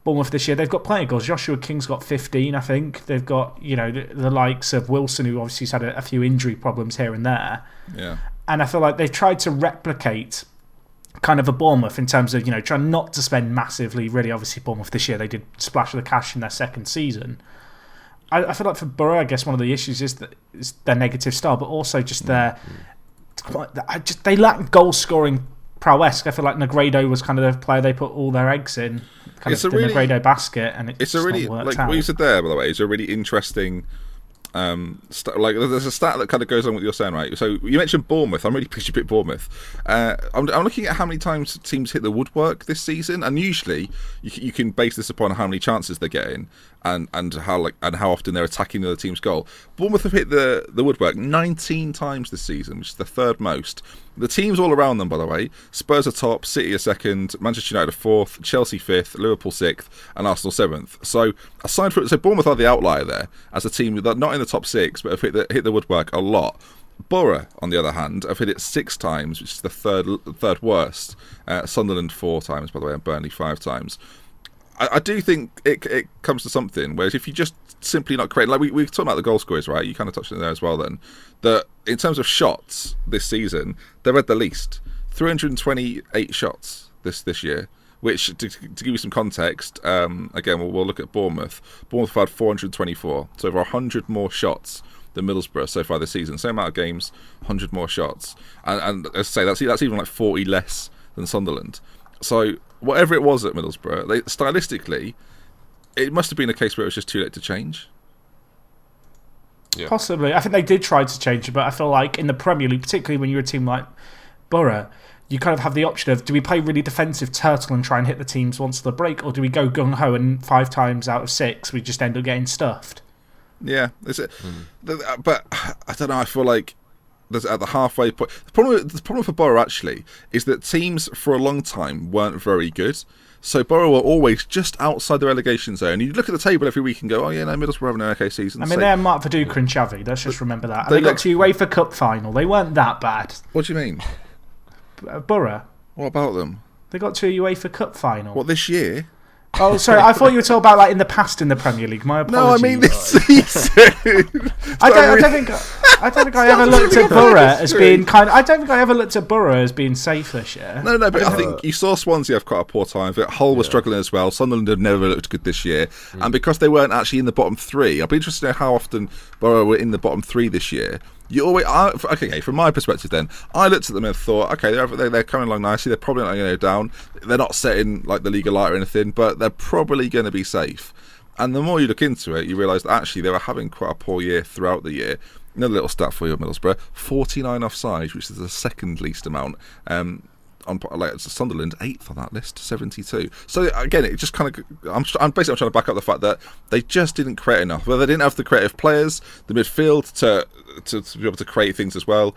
Bournemouth this year, they've got plenty of goals. Joshua King's got 15, I think. They've got, the likes of Wilson, who obviously has had a few injury problems here and there. Yeah. And I feel like they've tried to replicate kind of a Bournemouth in terms of, trying not to spend massively. Really, obviously, Bournemouth this year, they did splash of the cash in their second season. I feel like for Borough, I guess one of the issues is their negative style, but also just they lack goal-scoring prowess. I feel like Negredo was kind of the player they put all their eggs in, Negredo basket, and it's a really, like what you said there, by the way, is a really interesting. There's a stat that kind of goes on with what you're saying, right? So you mentioned Bournemouth. I'm really pleased you picked Bournemouth. I'm looking at how many times teams hit the woodwork this season, and usually you can base this upon how many chances they're getting and how often they're attacking the other team's goal. Bournemouth have hit the woodwork 19 times this season, which is the third most. The teams all around them, by the way: Spurs are top, City are second, Manchester United are fourth, Chelsea fifth, Liverpool sixth, and Arsenal seventh. So aside from Bournemouth are the outlier there as a team that not in the top 6 but have hit the woodwork a lot. Borough, on the other hand, have hit it 6 times, which is the third worst. Sunderland 4 times, by the way, and Burnley 5 times. I do think it comes to something, whereas if you just simply not create, like we talked about the goal scorers, right? You kind of touched on it there as well then. That in terms of shots this season, they've had the least. 328 shots this year, which, to give you some context, again, we'll look at Bournemouth. Bournemouth have had 424, so over 100 more shots than Middlesbrough so far this season. Same amount of games, 100 more shots. And as I say, that's even like 40 less than Sunderland. So whatever it was at Middlesbrough, stylistically, it must have been a case where it was just too late to change. Yeah. Possibly. I think they did try to change it, but I feel like in the Premier League, particularly when you're a team like Borough, you kind of have the option of, do we play really defensive turtle and try and hit the teams once the break, or do we go gung-ho and 5 times out of 6 we just end up getting stuffed? Yeah. But I don't know, I feel like at the halfway point. The problem for Borough actually is that teams for a long time weren't very good. So Borough were always just outside the relegation zone. You look at the table every week and go, oh yeah, no, Middlesbrough having an okay season. I mean, they're Mark Viduka and Xavi. Let's just remember that. And they got to UEFA Cup final. They weren't that bad. What do you mean? Borough. What about them? They got to a UEFA Cup final. What, this year? Oh, sorry. I thought you were talking about like in the past in the Premier League. My apologies. No, I mean this season. I don't think I ever looked at Borough as being kind. I don't think I ever looked at Borough as being safe this year. No, but I think you saw Swansea have quite a poor time of it. Hull was struggling as well. Sunderland have never looked good this year, and because they weren't actually in the bottom three, I'd be interested to know how often Borough were in the bottom three this year. Okay, from my perspective then, I looked at them and thought, okay, they're coming along nicely, they're probably not going to go down, they're not setting like the league alight or anything, but they're probably going to be safe. And the more you look into it, you realise that actually they were having quite a poor year throughout the year. Another little stat for you, Middlesbrough, 49 offsides, which is the second least amount. It's Sunderland 8th on that list, 72. So again, it just kind of I'm basically trying to back up the fact that they just didn't create enough. Well, they didn't have the creative players, the midfield to be able to create things as well.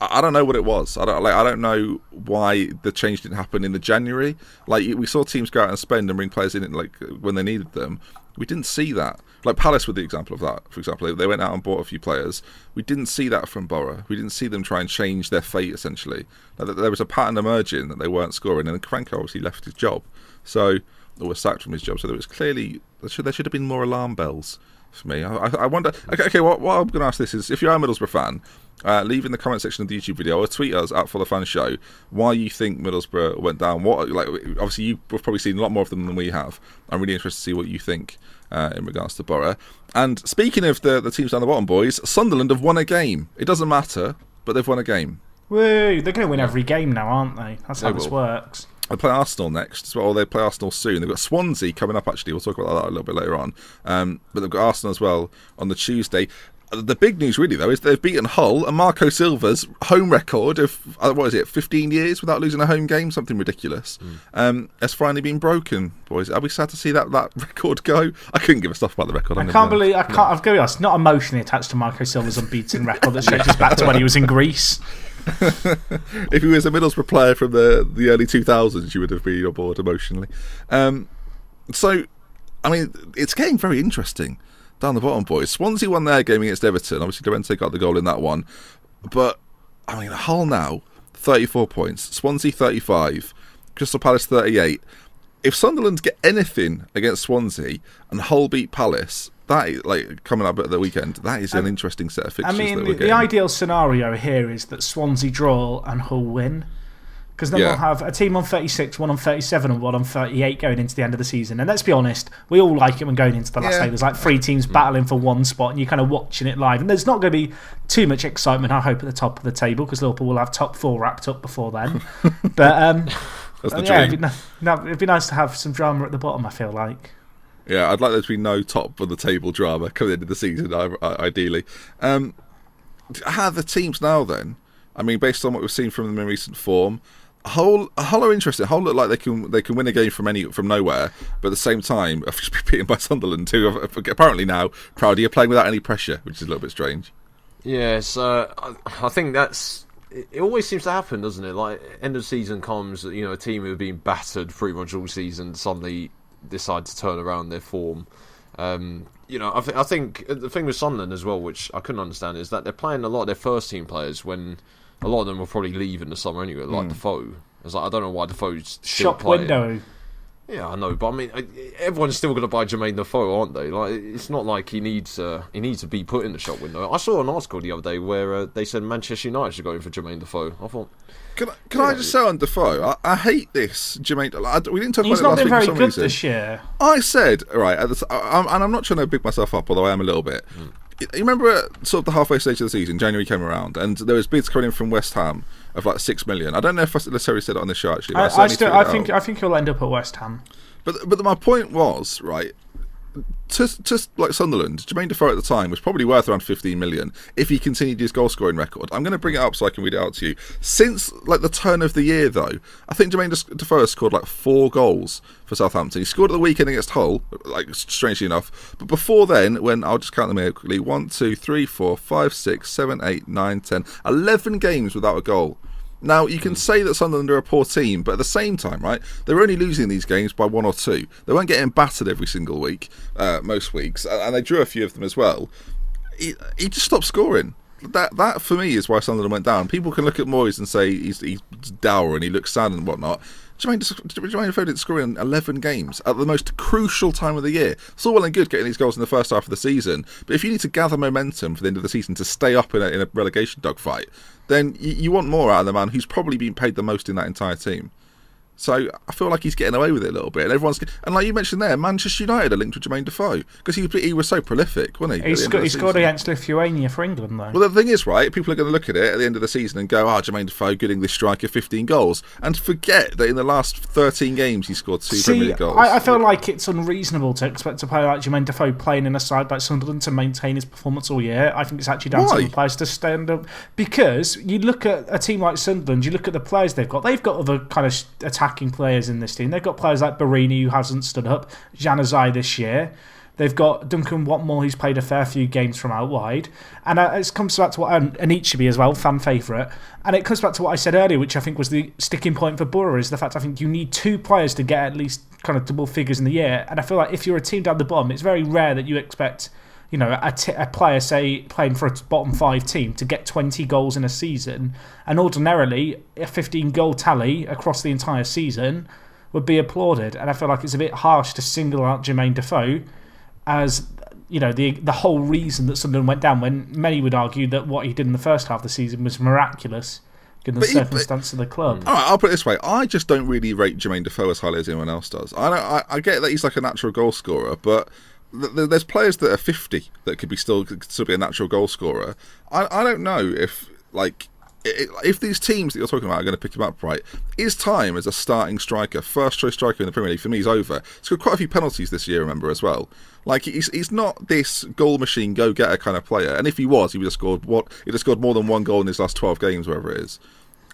I don't know what it was. I don't know why the change didn't happen in the January. Like we saw teams go out and spend and bring players in like when they needed them. We didn't see that. Like Palace were the example of that. For example, they went out and bought a few players. We didn't see that from Borough. We didn't see them try and change their fate, essentially. Like, there was a pattern emerging that they weren't scoring, and Franco obviously left his job, or was sacked from his job. So there was clearly there should have been more alarm bells for me. I wonder. Okay. What I'm going to ask this is, if you're a Middlesbrough fan, leave in the comment section of the YouTube video or tweet us at ForTheFans Show why you think Middlesbrough went down. Obviously you've probably seen a lot more of them than we have. I'm really interested to see what you think in regards to Borough. And speaking of the teams down the bottom, boys, Sunderland have won a game. It doesn't matter, but they've won a game. Woo! They're going to win every game now, aren't they? That's how this works. They play Arsenal next as well. They play Arsenal soon. They've got Swansea coming up, actually. We'll talk about that a little bit later on. But they've got Arsenal as well on the Tuesday. The big news, really, though, is they've beaten Hull, and Marco Silva's home record of, 15 years without losing a home game? Something ridiculous. Has finally been broken, boys. Are we sad to see that record go? I couldn't give a stuff about the record. I've got to be honest, not emotionally attached to Marco Silva's unbeaten record that stretches back to when he was in Greece. If he was a Middlesbrough player from the early 2000s, you would have been on board emotionally. So, I mean, it's getting very interesting down the bottom, boys. Swansea won their game against Everton. Obviously, Llorente got the goal in that one. But, I mean, Hull now, 34 points. Swansea, 35. Crystal Palace, 38. If Sunderland get anything against Swansea and Hull beat Palace, that is, coming up at the weekend, that is an interesting set of fixtures. I mean, the ideal scenario here is that Swansea draw and Hull win. Because then we'll have a team on 36, one on 37 and one on 38 going into the end of the season. And let's be honest, we all like it when going into the last day. There's like three teams battling for one spot and you're kind of watching it live. And there's not going to be too much excitement, I hope, at the top of the table, because Liverpool will have top four wrapped up before then. But it'd be nice to have some drama at the bottom, I feel like. Yeah, I'd like there to be no top of the table drama coming into the season, ideally. The teams now then, I mean, based on what we've seen from them in recent form, Hull are interesting. Hull look like they can win a game from nowhere, but at the same time, have just been beaten by Sunderland, who are apparently now proudly are playing without any pressure, which is a little bit strange. Yes, I think that's. It always seems to happen, doesn't it? Like, end of season comes, a team who have been battered pretty much all season suddenly decide to turn around their form. I think the thing with Sunderland as well, which I couldn't understand, is that they're playing a lot of their first team players when a lot of them will probably leave in the summer anyway, like Defoe. It's like, I don't know why Defoe's still shop playing. Window. Yeah, I know, but I mean, everyone's still going to buy Jermaine Defoe, aren't they? Like, it's not like he needs to be put in the shop window. I saw an article the other day where they said Manchester United should go in for Jermaine Defoe. I thought, can I just say on Defoe, I hate this Jermaine. We didn't talk He's about it last week. He's not been very good reason. This year. I said, right, and I'm not trying to big myself up, although I am a little bit. You remember at sort of the halfway stage of the season, January came around, and there was bids coming in from West Ham of like 6 million. I don't know if I necessarily said it on this show, actually. I think he'll end up at West Ham. But my point was, right, to like Sunderland, Jermaine Defoe at the time was probably worth around 15 million if he continued his goal scoring record. I'm going to bring it up so I can read it out to you. Since like the turn of the year, though, I think Jermaine Defoe has scored like 4 goals for Southampton. He scored at the weekend against Hull, like strangely enough. But before then, when I'll just count them here quickly: 1, 2, 3, 4, 5, 6, 7, 8, 9, 10, 11 games without a goal. Now, you can say that Sunderland are a poor team, but at the same time, right, they're only losing these games by 1 or 2. They weren't getting battered every single week, most weeks, and they drew a few of them as well. He just stopped scoring. That for me is why Sunderland went down. People can look at Moyes and say he's dour and he looks sad and whatnot. Jermaine Defoe didn't score in 11 games at the most crucial time of the year. It's all well and good getting these goals in the first half of the season, but if you need to gather momentum for the end of the season to stay up in a relegation dogfight, then you want more out of the man who's probably been paid the most in that entire team. So I feel like he's getting away with it a little bit, and like you mentioned there, Manchester United are linked with Jermaine Defoe because he was so prolific, wasn't he? He scored against Lithuania for England, though. Well, the thing is, right, people are going to look at it at the end of the season and go, Jermaine Defoe, good English striker, 15 goals, and forget that in the last 13 games he scored 2 Premier League goals. I feel like it's unreasonable to expect a player like Jermaine Defoe playing in a side like Sunderland to maintain his performance all year. I think it's actually down to the players to stand up, because you look at a team like Sunderland, you look at the players they've got other kind of attacking players in this team. They've got players like Barini, who hasn't stood up, Januzaj this year. They've got Duncan Watmore, who's played a fair few games from out wide. And it comes back to what Anichebe as well, fan favourite. And it comes back to what I said earlier, which I think was the sticking point for Borough, is the fact I think you need 2 players to get at least kind of double figures in the year. And I feel like if you're a team down the bottom, it's very rare that you expect, you know, a player, say, playing for a bottom 5 team to get 20 goals in a season. And ordinarily, a 15-goal tally across the entire season would be applauded. And I feel like it's a bit harsh to single out Jermaine Defoe as, you know, the whole reason that Sunderland went down, when many would argue that what he did in the first half of the season was miraculous given the circumstance of the club. All right, I'll put it this way. I just don't really rate Jermaine Defoe as highly as anyone else does. I get that he's like a natural goal scorer, but there's players that are 50 that could still be a natural goal scorer. I don't know if, like, if these teams that you're talking about are going to pick him up, right, his time as a starting striker, first choice striker in the Premier League, for me, is over. He's got quite a few penalties this year, remember, as well. Like, he's not this goal machine, go-getter kind of player. And if he was, he'd have scored more than 1 goal in his last 12 games, wherever it is.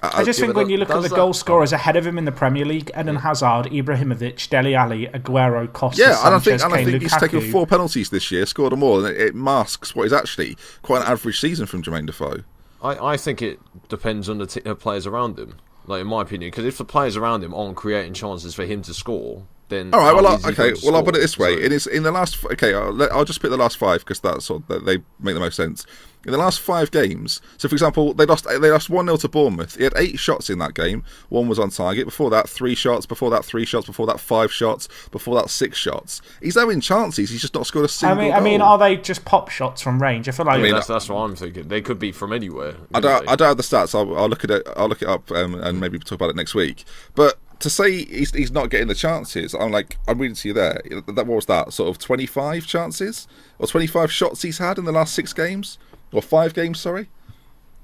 I just think when you look at the goal scorers ahead of him in the Premier League, Eden Hazard, Ibrahimovic, Dele Alli, Aguero, Costa, Sanchez, and I think Kane, he's Lukaku. taken 4 penalties this year, scored them all, and it masks what is actually quite an average season from Jermaine Defoe. I think it depends on the players around him, like, in my opinion, because if the players around him aren't creating chances for him to score, then all right. Well, I'll put it this way: in the last, I'll just pick the last 5 because that's they make the most sense. In the last 5 games, so for example, they lost 1-0 to Bournemouth. He had 8 shots in that game. 1 was on target. Before that, 3 shots. Before that, 3 shots. Before that, 5 shots. Before that, 6 shots. He's having chances. He's just not scored a single goal. I mean, are they just pop shots from range? I feel like that's what I'm thinking. They could be from anywhere. I don't have the stats. I'll look at it. I'll look it up and maybe talk about it next week. But to say he's not getting the chances, I'm reading to you there. What was that? Sort of 25 chances or 25 shots he's had in the last 6 games. Or 5 games, sorry.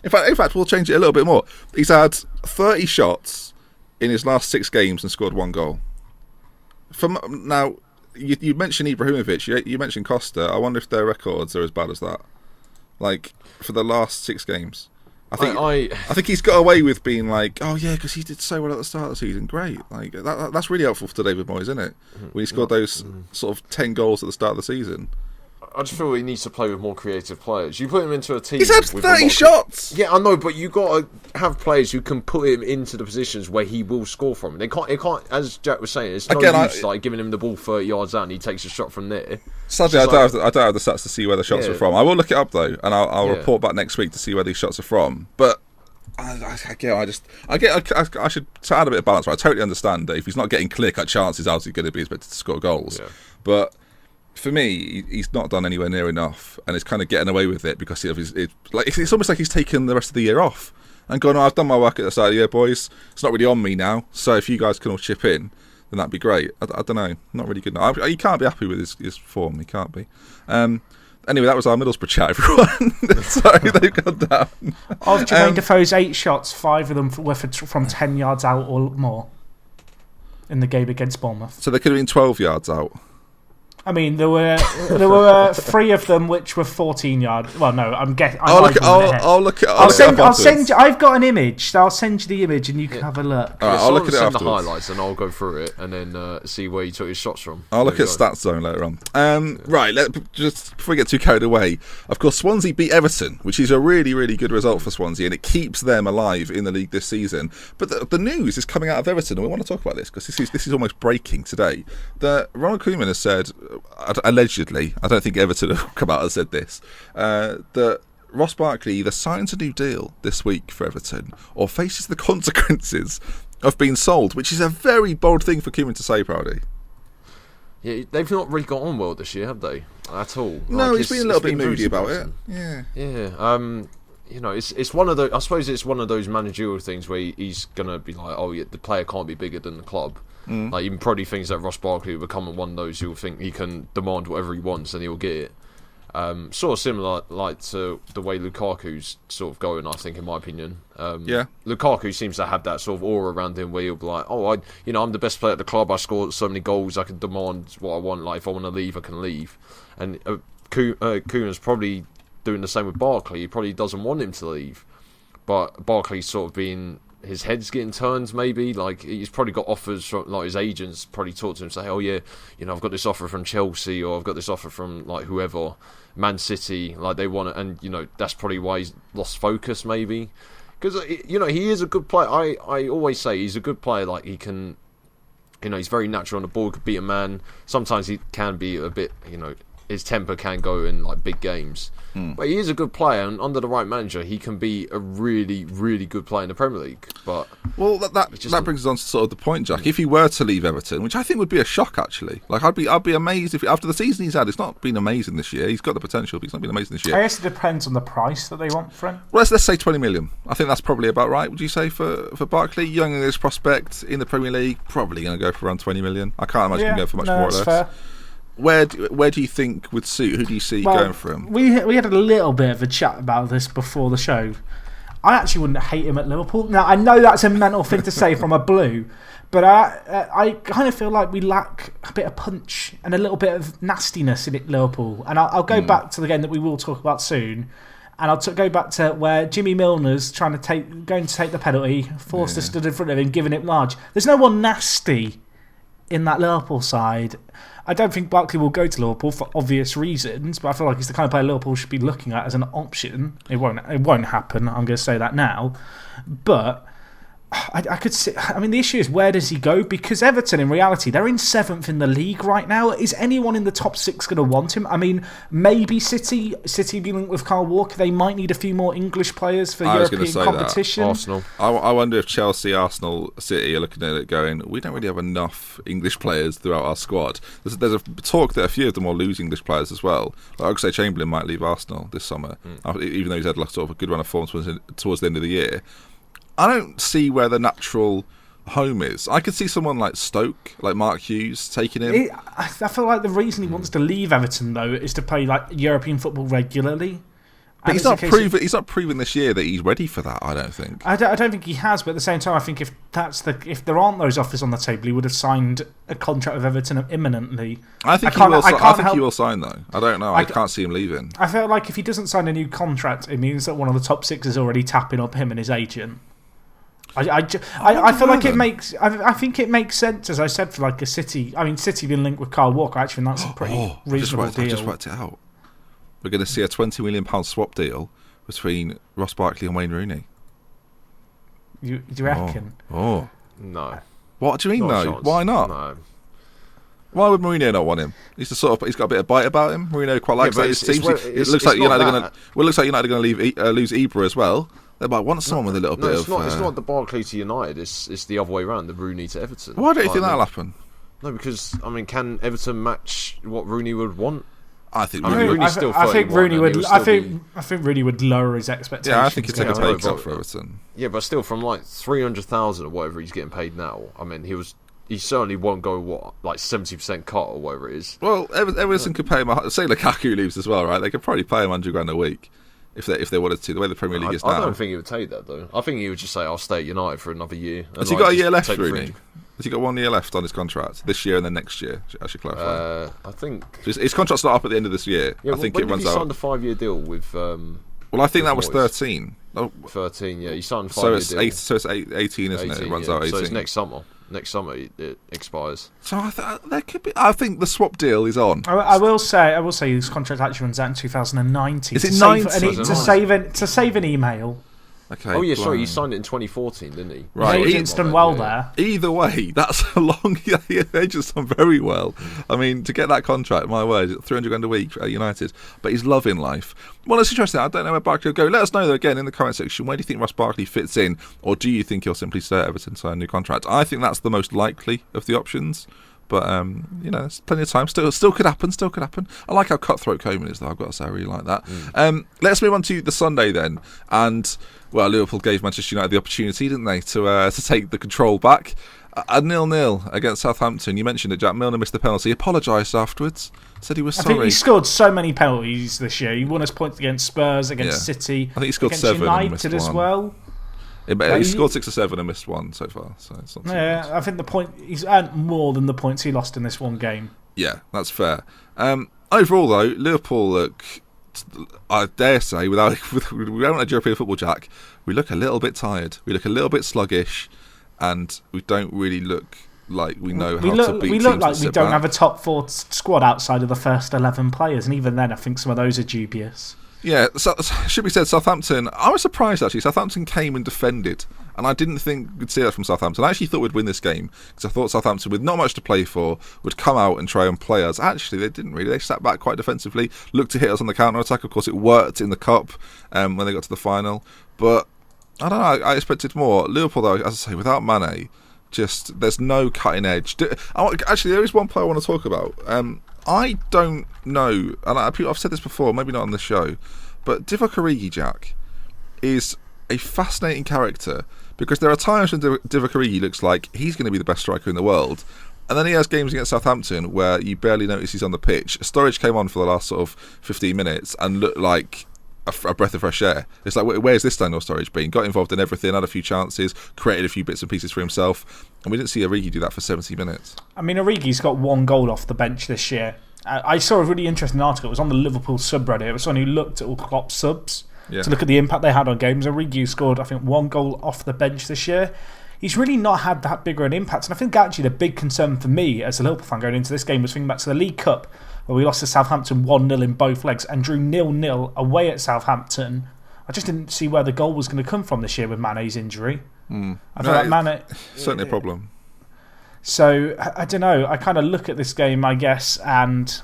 In fact, we'll change it a little bit more. He's had 30 shots in his last 6 games and scored 1 goal. Now, you mentioned Ibrahimovic, you mentioned Costa. I wonder if their records are as bad as that. Like, for the last 6 games. I think he's got away with being like, oh yeah, because he did so well at the start of the season. Great. Like, that's really helpful to David Moyes, isn't it? When he scored those sort of 10 goals at the start of the season. I just feel he needs to play with more creative players. You put him into a team. He's had 30 shots. Yeah, I know, but you got to have players who can put him into the positions where he will score from. They can't. As Jack was saying, it's no use like giving him the ball 30 yards out and he takes a shot from there. Sadly, I don't have the stats to see where the shots are from. I will look it up though, and I'll report back next week to see where these shots are from. But I should to add a bit of balance. Right? I totally understand that if he's not getting clear-cut chances, how's he going to be expected to score goals? Yeah. But for me, he's not done anywhere near enough, and he's kind of getting away with it because it's almost like he's taken the rest of the year off and gone, I've done my work at the start of the year, boys. It's not really on me now, so if you guys can all chip in, then that'd be great. I don't know, not really good enough. He can't be happy with his form. He can't be. Anyway, that was our Middlesbrough chat, everyone. Sorry, they've gone down. Of Jermaine Defoe's 8 shots, 5 of them were from 10 yards out or more in the game against Bournemouth. So they could have been 12 yards out. I mean, there were 3 of them which were 14-yard. Well, no, I'm guessing. I'll look it I'll send you. I've got an image. So I'll send you the image, and you can have a look. All right, I'll look at it send afterwards. the highlights, and I'll go through it, and then see where he took his shots from. I'll look at Stats Zone later on. Right, just before we get too carried away, of course, Swansea beat Everton, which is a really, really good result for Swansea, and it keeps them alive in the league this season. But the news is coming out of Everton, and we want to talk about this because this is almost breaking today. That Ronald Koeman has said, allegedly, I don't think Everton have come out and said this, that Ross Barkley either signs a new deal this week for Everton or faces the consequences of being sold, which is a very bold thing for Koeman to say, Proudy. Yeah, they've not really got on well this year, have they? At all. No, he's been a little bit moody about it. Yeah. Yeah. It's one of those. I suppose it's one of those managerial things where he's gonna be like, oh yeah, the player can't be bigger than the club. Like, he probably thinks that Ross Barkley will become one of those who'll think he can demand whatever he wants and he'll get it. Sort of similar, like, to the way Lukaku's sort of going, I think, in my opinion. Lukaku seems to have that sort of aura around him where he'll be like, oh, I'm the best player at the club. I scored so many goals. I can demand what I want. Like, if I want to leave, I can leave. And Koeman's probably doing the same with Barkley. He probably doesn't want him to leave, but Barkley's sort of being. His head's getting turned, maybe. Like, he's probably got offers from, like, his agents probably talk to him, say, oh yeah, I've got this offer from Chelsea, or I've got this offer from, like, whoever, Man City, like, they want it, and that's probably why he's lost focus, maybe, because he is a good player. I always say he's a good player. Like, he can, he's very natural on the ball, could beat a man. Sometimes he can be a bit, his temper can go in, like, big games. But he is a good player, and under the right manager, he can be a really, really good player in the Premier League. But that brings us on to sort of the point, Jack. If he were to leave Everton, which I think would be a shock, actually. Like, I'd be amazed if after the season he's had, it's not been amazing this year. He's got the potential, but it's not been amazing this year. I guess it depends on the price that they want for him. Well, let's say 20 million. I think that's probably about right. Would you say for Barkley, young English prospect in the Premier League, probably going to go for around 20 million. I can't imagine him going for much more or less. Fair. Where do you think would suit? Who do you see going for him? We had a little bit of a chat about this before the show. I actually wouldn't hate him at Liverpool. Now, I know that's a mental thing to say from a blue, but I kind of feel like we lack a bit of punch and a little bit of nastiness in Liverpool. And I'll go back to the game that we will talk about soon. And I'll go back to where Jimmy Milner's going to take the penalty, Forster stood in front of him, giving it large. There's no one nasty in that Liverpool side. I don't think Barkley will go to Liverpool for obvious reasons, but I feel like he's the kind of player Liverpool should be looking at as an option. It won't happen. I'm going to say that now, but I could see. I mean, the issue is, where does he go? Because Everton, in reality, they're in 7th in the league right now. Is anyone in the top 6 going to want him? I mean, maybe City be linked with Kyle Walker. They might need a few more English players for European competition. Arsenal. I wonder if Chelsea, Arsenal, City are looking at it going, we don't really have enough English players throughout our squad. There's a talk that a few of them are losing English players as well. Like Oxlade-Chamberlain might leave Arsenal this summer, even though he's had like, sort of a good run of form towards the end of the year. I don't see where the natural home is. I could see someone like Stoke, like Mark Hughes, taking him. I feel like the reason he wants to leave Everton, though, is to play like European football regularly. But he's not proven this year that he's ready for that, I don't think. I don't think he has, but at the same time, I think if there aren't those offers on the table, he would have signed a contract with Everton imminently. I think he will sign, though. I don't know. I can't see him leaving. I feel like if he doesn't sign a new contract, it means that one of the top 6 is already tapping up him and his agent. I feel like it makes. I think it makes sense, as I said, for like a City. I mean, City being linked with Kyle Walker. Actually, that's a pretty reasonable deal. I just worked it out. We're going to see a £20 million swap deal between Ross Barkley and Wayne Rooney. You reckon? No. What do you mean? No. Why not? No. Why would Mourinho not want him? He's got a bit of bite about him. Mourinho quite likes that. It looks like United are going to lose Ibra as well. They might want someone with a little bit of... It's not the Barkley to United, it's the other way around, the Rooney to Everton. Why don't you think that'll happen? No, because, I mean, can Everton match what Rooney would want? I think Rooney's still 31. I think Rooney would lower his expectations. Yeah, I think he'd take a pay cut for Everton. Yeah, but still, from like 300,000 or whatever he's getting paid now, I mean, he certainly won't go, like 70% cut or whatever it is. Well, Everton could pay him, say Lukaku leaves as well, right? They could probably pay him £100,000 a week. If they wanted to, the way the Premier League is now. I don't think he would take that, though. I think he would just say, I'll stay at United for another year. Has he got a year left, Rooney? Has he got 1 year left on his contract this year and then next year? I should clarify. I think His contract's not up at the end of this year. Yeah, I think when it runs did he out. signed a 5-year deal with? Well, I think that was Moyes? 13. Oh, 13. Yeah, he signed a 5-year so it's deal. 18, isn't it? It runs out 18. So it's next summer. Next summer it expires. So there could be. I think the swap deal is on. I will say his contract actually runs out in 2019. Is it to 19? to save an email. Okay. Oh yeah, sorry, he blimey. signed it in 2014, didn't he? Right. His agent's done well there. Either way, that's a long. The agent's done very well. I mean, to get that contract, my word, £300 a week at United. But he's loving life. Well, it's interesting. I don't know where Barkley will go. Let us know though again in the comment section. Where do you think Ross Barkley fits in, or do you think he'll simply stay at Everton to sign a new contract? I think that's the most likely of the options. But there's plenty of time. Still could happen. Still could happen. I like how cutthroat Coleman is, though. I've got to say, I really like that. Let's move on to the Sunday then. And Liverpool gave Manchester United the opportunity, didn't they, to take the control back. A 0-0 against Southampton. You mentioned it, Jack. Milner missed the penalty. He apologised afterwards. Said he was sorry. I think he scored so many penalties this year. He won his points against Spurs, against City. I think he scored against 7 and United missed as one. well. He scored 6 or 7 and missed 1 so far. So it's not too bad. I think he's earned more than the points he lost in this one game. Yeah, that's fair. Overall, though, Liverpool look, I dare say, we haven't had European football, Jack, we look a little bit tired. We look a little bit sluggish, and we don't really look like we know how to beat teams. We look like that we sit don't back. have a top 4 squad outside of the first 11 players, and even then I think some of those are dubious. Yeah, so, should be said, Southampton, I was surprised actually. Southampton came and defended, and I didn't think we'd see that from Southampton. I actually thought we'd win this game, because I thought Southampton, with not much to play for, would come out and try and play us. Actually, they didn't really. They sat back quite defensively, looked to hit us on the counter-attack. Of course, it worked in the Cup when they got to the final. But, I don't know, I expected more. Liverpool, though, as I say, without Mane, there's no cutting edge. Actually, there is one player I want to talk about. I don't know, and I've said this before, maybe not on the show, but Divock Origi, Jack, is a fascinating character, because there are times when Divock Origi looks like he's going to be the best striker in the world, and then he has games against Southampton where you barely notice he's on the pitch. Sturridge came on for the last sort of 15 minutes and looked like a breath of fresh air. It's like, where's this Daniel Sturridge been? Got involved in everything, had a few chances, created a few bits and pieces for himself, and we didn't see Origi do that for 70 minutes. I mean, Origi's got 1 goal off the bench this year. I saw a really interesting article. It was on the Liverpool subreddit. It was someone who looked at all Klopp's subs to look at the impact they had on games. Origi scored, I think, 1 goal off the bench this year. He's really not had that bigger an impact. And I think actually the big concern for me as a Liverpool fan going into this game was thinking back to the League Cup, where we lost to Southampton 1-0 in both legs and drew 0-0 away at Southampton. I just didn't see where the goal was going to come from this year with Mane's injury. I feel like Mane... Certainly a problem. So, I don't know. I kind of look at this game, I guess, and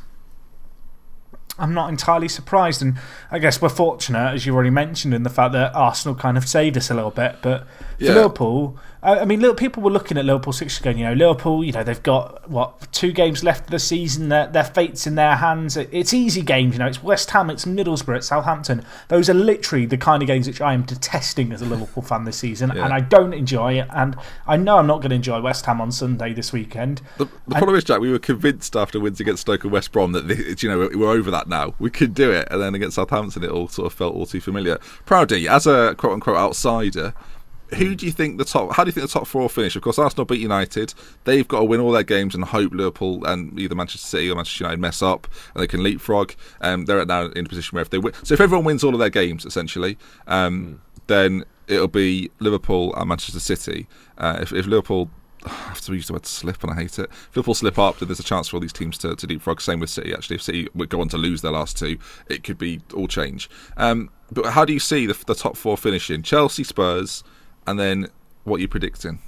I'm not entirely surprised. And I guess we're fortunate, as you already mentioned, in the fact that Arsenal kind of saved us a little bit. But for Liverpool, I mean, people were looking at Liverpool's fixtures going, Liverpool, they've got, 2 games left of the season. Their fate's in their hands. It's easy games, It's West Ham, it's Middlesbrough, it's Southampton. Those are literally the kind of games which I am detesting as a Liverpool fan this season. And I don't enjoy it. And I know I'm not going to enjoy West Ham on Sunday this weekend. The problem is, Jack, we were convinced after wins against Stoke and West Brom that we're over that now. We could do it. And then against Southampton, it all sort of felt all too familiar. Proudy, as a quote-unquote outsider, how do you think the top 4 finish? Of course, Arsenal beat United. They've got to win all their games and hope Liverpool and either Manchester City or Manchester United mess up and they can leapfrog. They're now in a position where if they win, so if everyone wins all of their games, essentially, then it'll be Liverpool and Manchester City. If Liverpool, I have to use the word slip, and I hate it. If Liverpool slip up, then there's a chance for all these teams to leapfrog. Same with City, actually. If City would go on to lose their last 2, it could be all change. But how do you see the top 4 finishing? Chelsea, Spurs, and then what are you predicting?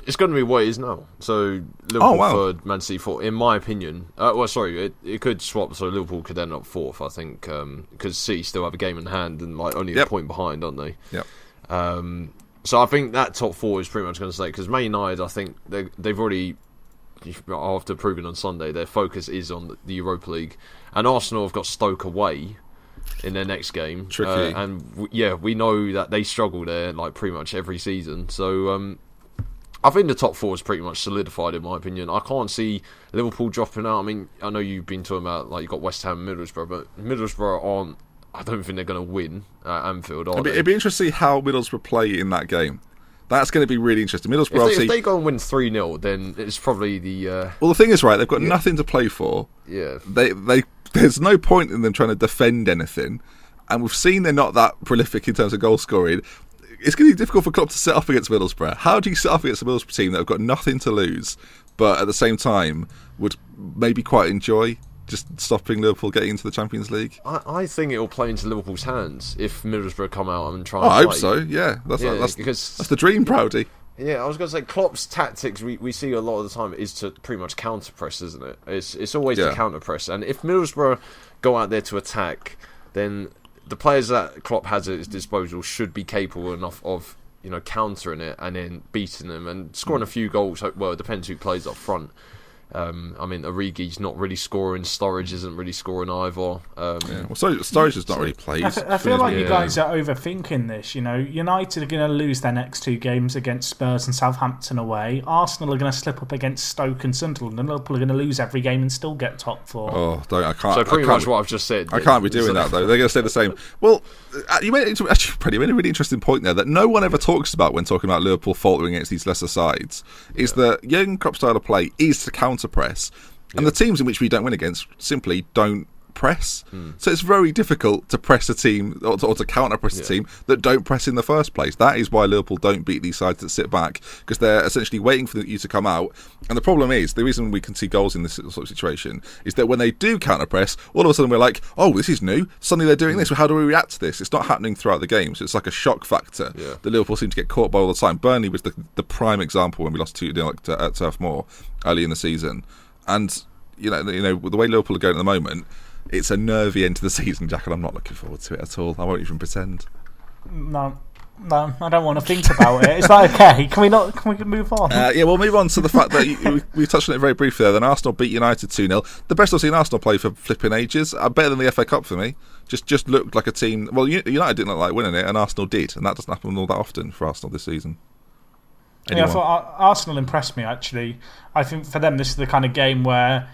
It's going to be what it is now. So Liverpool 3rd, Man City 4th, in my opinion. It could swap, so Liverpool could end up 4th, I think, because City still have a game in hand and only a point behind, aren't they? Yep. So I think that top 4 is pretty much going to stay, because Man United, I think they've already, after proving on Sunday, their focus is on the Europa League, and Arsenal have got Stoke away in their next game. Tricky. We know that they struggle there pretty much every season. So I think the top 4 is pretty much solidified in my opinion. I can't see Liverpool dropping out. I mean, I know you've been talking about you've got West Ham and Middlesbrough, but Middlesbrough aren't. I don't think they're going to win at Anfield. It'd be interesting to see how Middlesbrough play in that game. That's going to be really interesting. Middlesbrough, If obviously, they go and win 3-0, then it's probably the... well, the thing is, right, they've got nothing to play for. Yeah. There's no point in them trying to defend anything. And we've seen they're not that prolific in terms of goal scoring. It's going to be difficult for Klopp to set up against Middlesbrough. How do you set up against a Middlesbrough team that have got nothing to lose, but at the same time would maybe quite enjoy just stopping Liverpool getting into the Champions League? I think it will play into Liverpool's hands if Middlesbrough come out and try. I and hope so. Yeah, that's the dream, Proudy. Yeah, I was going to say Klopp's tactics we see a lot of the time is to pretty much counter press, isn't it? It's always to counter press, and if Middlesbrough go out there to attack, then the players that Klopp has at his disposal should be capable enough of countering it and then beating them and scoring a few goals. Well, it depends who plays up front. I mean, Origi's not really scoring. Sturridge isn't really scoring either. Well, Sturridge has not really played. I feel like you guys are overthinking this. United are going to lose their next 2 games against Spurs and Southampton away. Arsenal are going to slip up against Stoke and Sunderland, and Liverpool are going to lose every game and still get top 4. Oh, I can't. So pretty much what I've just said. I can't be doing that though. They're going to stay the same. Well, you made a really interesting point there that no one ever talks about when talking about Liverpool faltering against these lesser sides. Is that Jurgen Klopp's style of play is to counter press, and the teams in which we don't win against simply don't press. So it's very difficult to press a team or to counter press a team that don't press in the first place. That is why Liverpool don't beat these sides that sit back, because they're essentially waiting for you to come out. And the problem is, the reason we can see goals in this sort of situation is that when they do counter press, all of a sudden we're like, oh, this is new, suddenly they're doing this, how do we react to this? It's not happening throughout the game, so it's like a shock factor that Liverpool seem to get caught by all the time. Burnley was the prime example when we lost 2-0 at Turf Moor early in the season. And you know the way Liverpool are going at the moment, it's a nervy end to the season, Jack, and I'm not looking forward to it at all. I won't even pretend. No, I don't want to think about it. Is that okay? Can we move on? We'll move on to the fact that we touched on it very briefly there. Then Arsenal beat United 2-0. The best I've seen Arsenal play for flipping ages. Better than the FA Cup for me. Just looked like a team. Well, United didn't look like winning it, and Arsenal did, and that doesn't happen all that often for Arsenal this season. Anyone? Yeah, I thought Arsenal impressed me, actually. I think for them this is the kind of game where,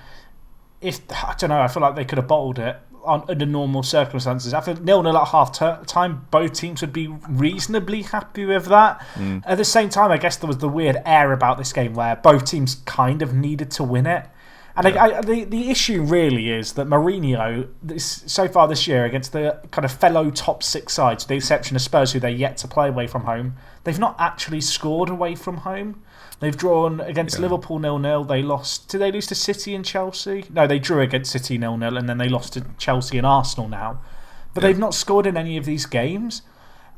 I feel like they could have bottled it under normal circumstances. I think 0-0 at half time, both teams would be reasonably happy with that. At the same time, I guess there was the weird air about this game where both teams kind of needed to win it. And the issue really is that Mourinho, so far this year, against the kind of fellow top 6 sides, with the exception of Spurs, who they're yet to play away from home, they've not actually scored away from home. They've drawn against Liverpool 0-0. They lost. Did they lose to City and Chelsea? No, they drew against City 0-0, and then they lost to Chelsea and Arsenal now. But they've not scored in any of these games.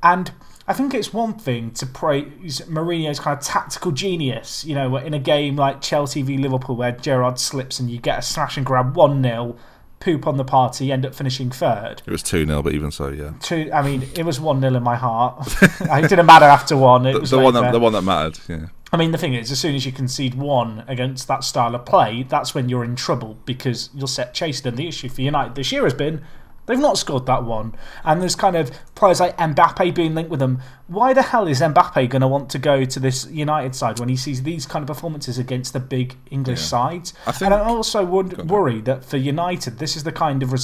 And I think it's one thing to praise Mourinho's kind of tactical genius, in a game like Chelsea v Liverpool where Gerrard slips and you get a slash and grab 1-0, poop on the party, end up finishing third. It was 2-0, but even so, yeah. It was 1-0 in my heart. It didn't matter after one. It was the one that mattered, yeah. I mean, the thing is, as soon as you concede 1 against that style of play, that's when you're in trouble because you'll set chasing. And the issue for United this year has been they've not scored that 1. And there's kind of players like Mbappe being linked with them. Why the hell is Mbappe going to want to go to this United side when he sees these kind of performances against the big English sides? And I also would worry that for United, this is the kind of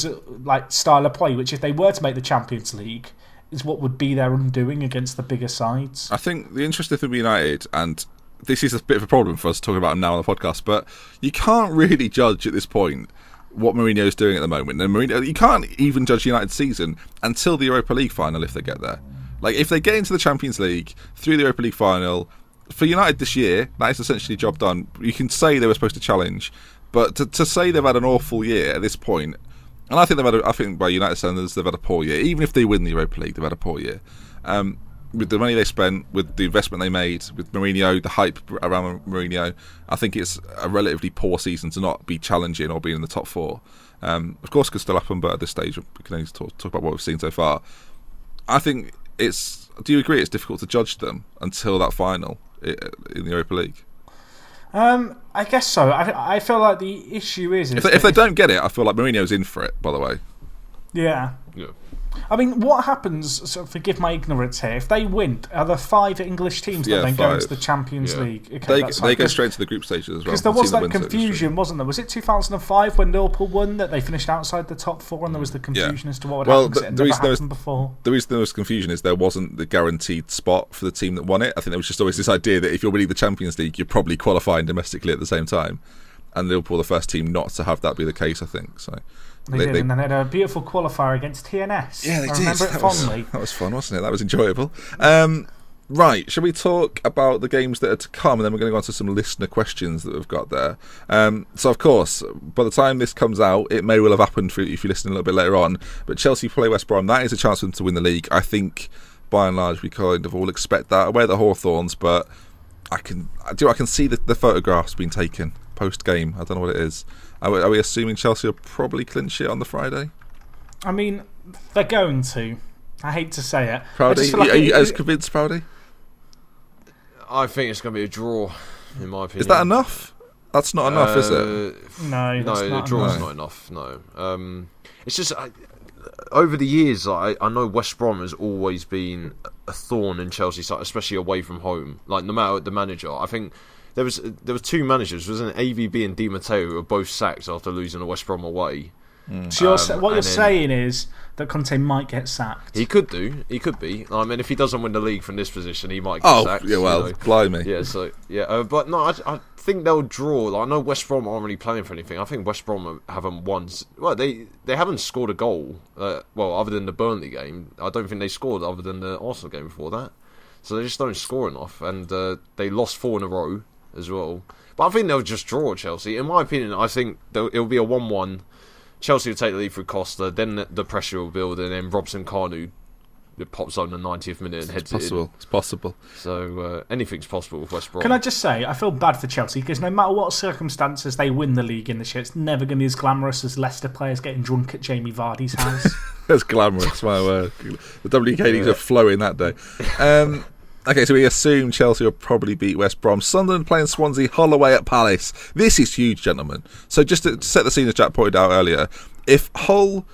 style of play which, if they were to make the Champions League, is what would be their undoing against the bigger sides. I think the interesting thing with United, and this is a bit of a problem for us talking about now on the podcast, but you can't really judge at this point what Mourinho's doing at the moment. And you can't even judge United's season until the Europa League final if they get there. Like, if they get into the Champions League through the Europa League final, for United this year, that is essentially job done. You can say they were supposed to challenge, but to say they've had an awful year at this point, and I think by United standards they've had a poor year. Even if they win the Europa League, they've had a poor year. With the money they spent, with the investment they made, with Mourinho, the hype around Mourinho, I think it's a relatively poor season to not be challenging or being in the top 4. Of course, it could still happen, but at this stage, we can only talk about what we've seen so far. I think it's. Do you agree? It's difficult to judge them until that final in the Europa League. I guess so. I feel like the issue is if they don't get it, I feel like Mourinho's in for it. By the way. Yeah. I mean, what happens, so forgive my ignorance here, if they win, are there 5 English teams that then go into the Champions League? Okay, they go straight to the group stages as well. Because there was that confusion, wasn't there? Was it 2005 when Liverpool won that they finished outside the top 4 and there was the confusion as to what would happen because it never happened before? The reason there was confusion is there wasn't the guaranteed spot for the team that won it. I think there was just always this idea that if you're winning the Champions League, you're probably qualifying domestically at the same time. And Liverpool the first team not to have that be the case, I think. So They did, and then they had a beautiful qualifier against TNS. Yeah, they did. Remember it fondly. That was fun, wasn't it? That was enjoyable. Right, shall we talk about the games that are to come, and then we're going to go on to some listener questions that we've got there. So, of course, by the time this comes out, it may well have happened for if you listen a little bit later on, but Chelsea play West Brom. That is a chance for them to win the league. I think, by and large, we kind of all expect that. Away at the Hawthorns, but I can see the photographs being taken post-game. I don't know what it is. Are we assuming Chelsea will probably clinch it on the Friday? I mean, they're going to. I hate to say it. Proudy, are you as convinced, Proudy? I think it's going to be a draw, in my opinion. Is that enough? That's not enough, is it? No, the draw is not enough. No, it's just over the years, I know West Brom has always been a thorn in Chelsea's side, especially away from home. Like no matter the manager, I think there was 2 managers, wasn't it? AVB and Di Matteo, who were both sacked after losing to West Brom away. So what you're saying is that Conte might get sacked. He could do. He could be. I mean, if he doesn't win the league from this position, he might get sacked. Yeah, well, blimey. Yeah, so but no, I think they'll draw. Like, I know West Brom aren't really playing for anything. I think West Brom haven't won. Well, they haven't scored a goal. Other than the Burnley game, I don't think they scored other than the Arsenal game before that. So they just don't score enough, and they lost 4 in a row as well. But I think they'll just draw Chelsea. In my opinion, I think it'll be a 1-1. Chelsea will take the lead through Costa, then the pressure will build, and then Robson Kanu pops on the 90th minute and heads it in. It's possible. So anything's possible with West Brom. Can I just say, I feel bad for Chelsea because no matter what circumstances they win the league in this year, it's never going to be as glamorous as Leicester players getting drunk at Jamie Vardy's house. That's glamorous, my word. The WKDs are flowing that day. Okay, so we assume Chelsea will probably beat West Brom. Sunderland playing Swansea, Holloway at Palace. This is huge, gentlemen. So just to set the scene, as Jack pointed out earlier, if Hull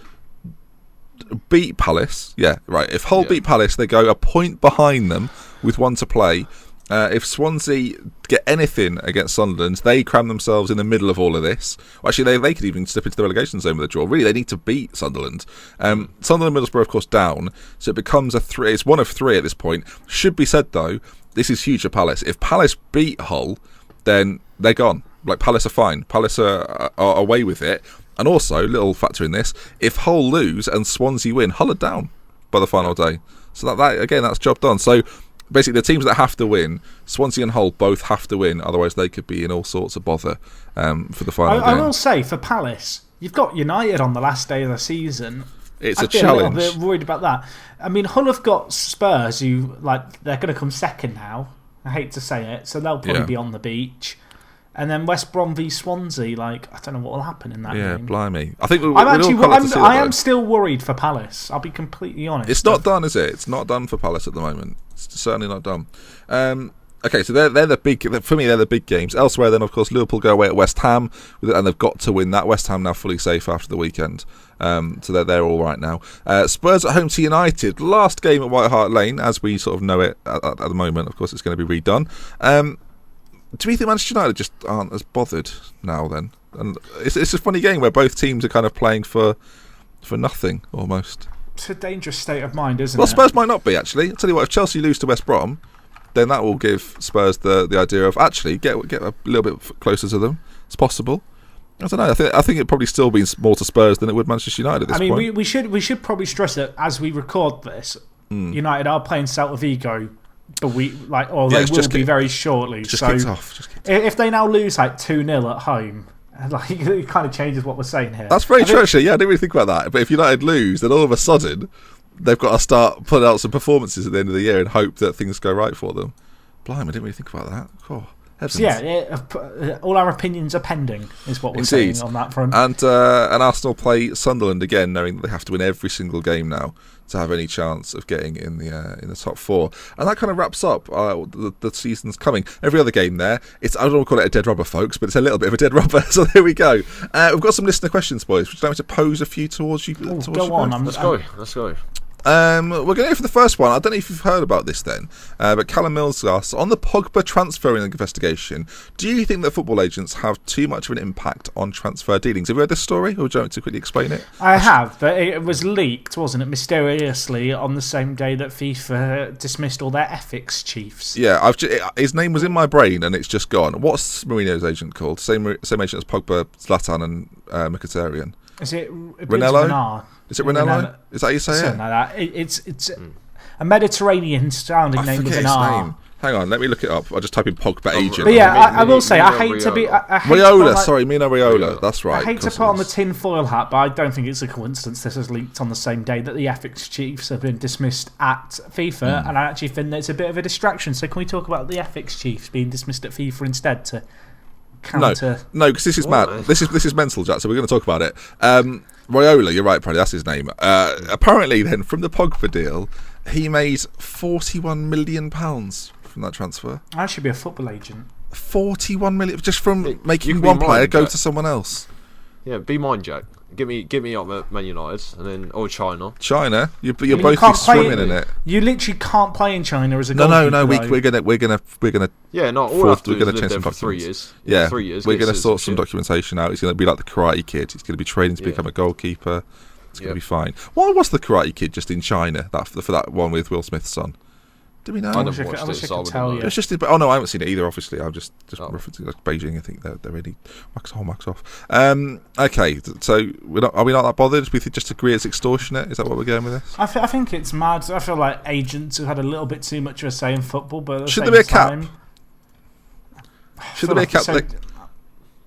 beat Palace, if Hull beat Palace, they go a point behind them with 1 to play. If Swansea get anything against Sunderland, they cram themselves in the middle of all of this. Well, actually, they could even slip into the relegation zone with a draw. Really, they need to beat Sunderland. Sunderland, Middlesbrough, of course, down. So it becomes a 3. It's 1 of 3 at this point. Should be said, though, this is huge for Palace. If Palace beat Hull, then they're gone. Like, Palace are fine. Palace are away with it. And also, little factor in this, if Hull lose and Swansea win, Hull are down by the final day. So that again, that's job done. So basically, the teams that have to win, Swansea and Hull both have to win, otherwise they could be in all sorts of bother for the final game. I will say, for Palace, you've got United on the last day of the season. It's a challenge. I'm a little bit worried about that. I mean, Hull have got Spurs, who they're going to come second now. I hate to say it, so they'll probably be on the beach. And then West Brom v Swansea, I don't know what will happen in that game. Yeah, blimey. I think I am still worried for Palace. I'll be completely honest. It's not done, is it? It's not done for Palace at the moment. It's certainly not done. Okay, so they're the big. For me, they're the big games. Elsewhere, then of course Liverpool go away at West Ham, and they've got to win that. West Ham now fully safe after the weekend, so they're all right now. Spurs at home to United. Last game at White Hart Lane, as we sort of know it at the moment. Of course, it's going to be redone. Do we think Manchester United just aren't as bothered now then? And it's a funny game where both teams are kind of playing for nothing almost. It's a dangerous state of mind, isn't it? Well, Spurs might not be, actually. I'll tell you what, if Chelsea lose to West Brom, then that will give Spurs the idea of actually get a little bit closer to them. It's possible. I don't know. I think it probably still means more to Spurs than it would Manchester United at this point. I mean, we should probably stress that as we record this, United are playing Celta Vigo. They will be very shortly. Just so kicks off. If they now lose 2-0 at home, it kind of changes what we're saying here. That's very true, actually. Yeah, I didn't really think about that. But if United lose, then all of a sudden they've got to start putting out some performances at the end of the year and hope that things go right for them. Blimey, I didn't really think about that. Oh, Heavens. So all our opinions are pending, is what we're Indeed. saying on that front. And Arsenal play Sunderland again, knowing that they have to win every single game now to have any chance of getting in the top four. And that kind of wraps up the season's coming. Every other game there, I don't want to call it a dead rubber, folks, but it's a little bit of a dead rubber. So there we go. We've got some listener questions, boys. Would you like me to pose a few towards you? Go on. Let's go. We're going to go for the first one. I don't know if you've heard about this then, but Callum Mills asks, on the Pogba transfer investigation, do you think that football agents have too much of an impact on transfer dealings? Have you heard this story, or would you like me to quickly explain it? I have, but it was leaked, wasn't it, mysteriously on the same day that FIFA dismissed all their ethics chiefs. Yeah, his name was in my brain and it's just gone. What's Mourinho's agent called? Same agent as Pogba, Zlatan and Mkhitaryan. Is it Ranello? Is it Ranello? Is that how you say something like that. It's a Mediterranean sounding name with an R. Name. Hang on, let me look it up. I'll just type in Pogba agent. But yeah, I will say, I hate to be... Raiola, Mino Raiola, that's right. I hate to put on the tin foil hat, but I don't think it's a coincidence this was leaked on the same day that the ethics chiefs have been dismissed at FIFA, and I actually think that it's a bit of a distraction. So can we talk about the ethics chiefs being dismissed at FIFA instead to counter... No, because this is mad. This is mental, Jack, so we're going to talk about it. Raiola, you're right, Paddy, that's his name. Apparently then, from the Pogba deal, he made £41 million from that transfer. I should be a football agent. 41 million just from making one player go to someone else. Yeah, be mine, Jack. Get me up at Man United or China. China, you're both be swimming in it. You literally can't play in China as a goalkeeper. No. We're gonna. Yeah, no. All I have to do is live there for 3 years. Yeah, 3 years. We're gonna sort some documentation out. He's gonna be like the Karate Kid. He's gonna be training to become a goalkeeper. It's gonna be fine. Why was the Karate Kid just in China? For that one with Will Smith's son. Do we know? I never watched it, so I wouldn't know. It's just. Oh no, I haven't seen it either. Obviously, I'm just referencing like Beijing. I think they're really wax off. Okay, so are we not that bothered? We just agree it's extortionate. Is that what we're going with this? I think it's mad. I feel like agents have had a little bit too much of a say in football, but at should the there be a same cap? Time, Should there be a cap?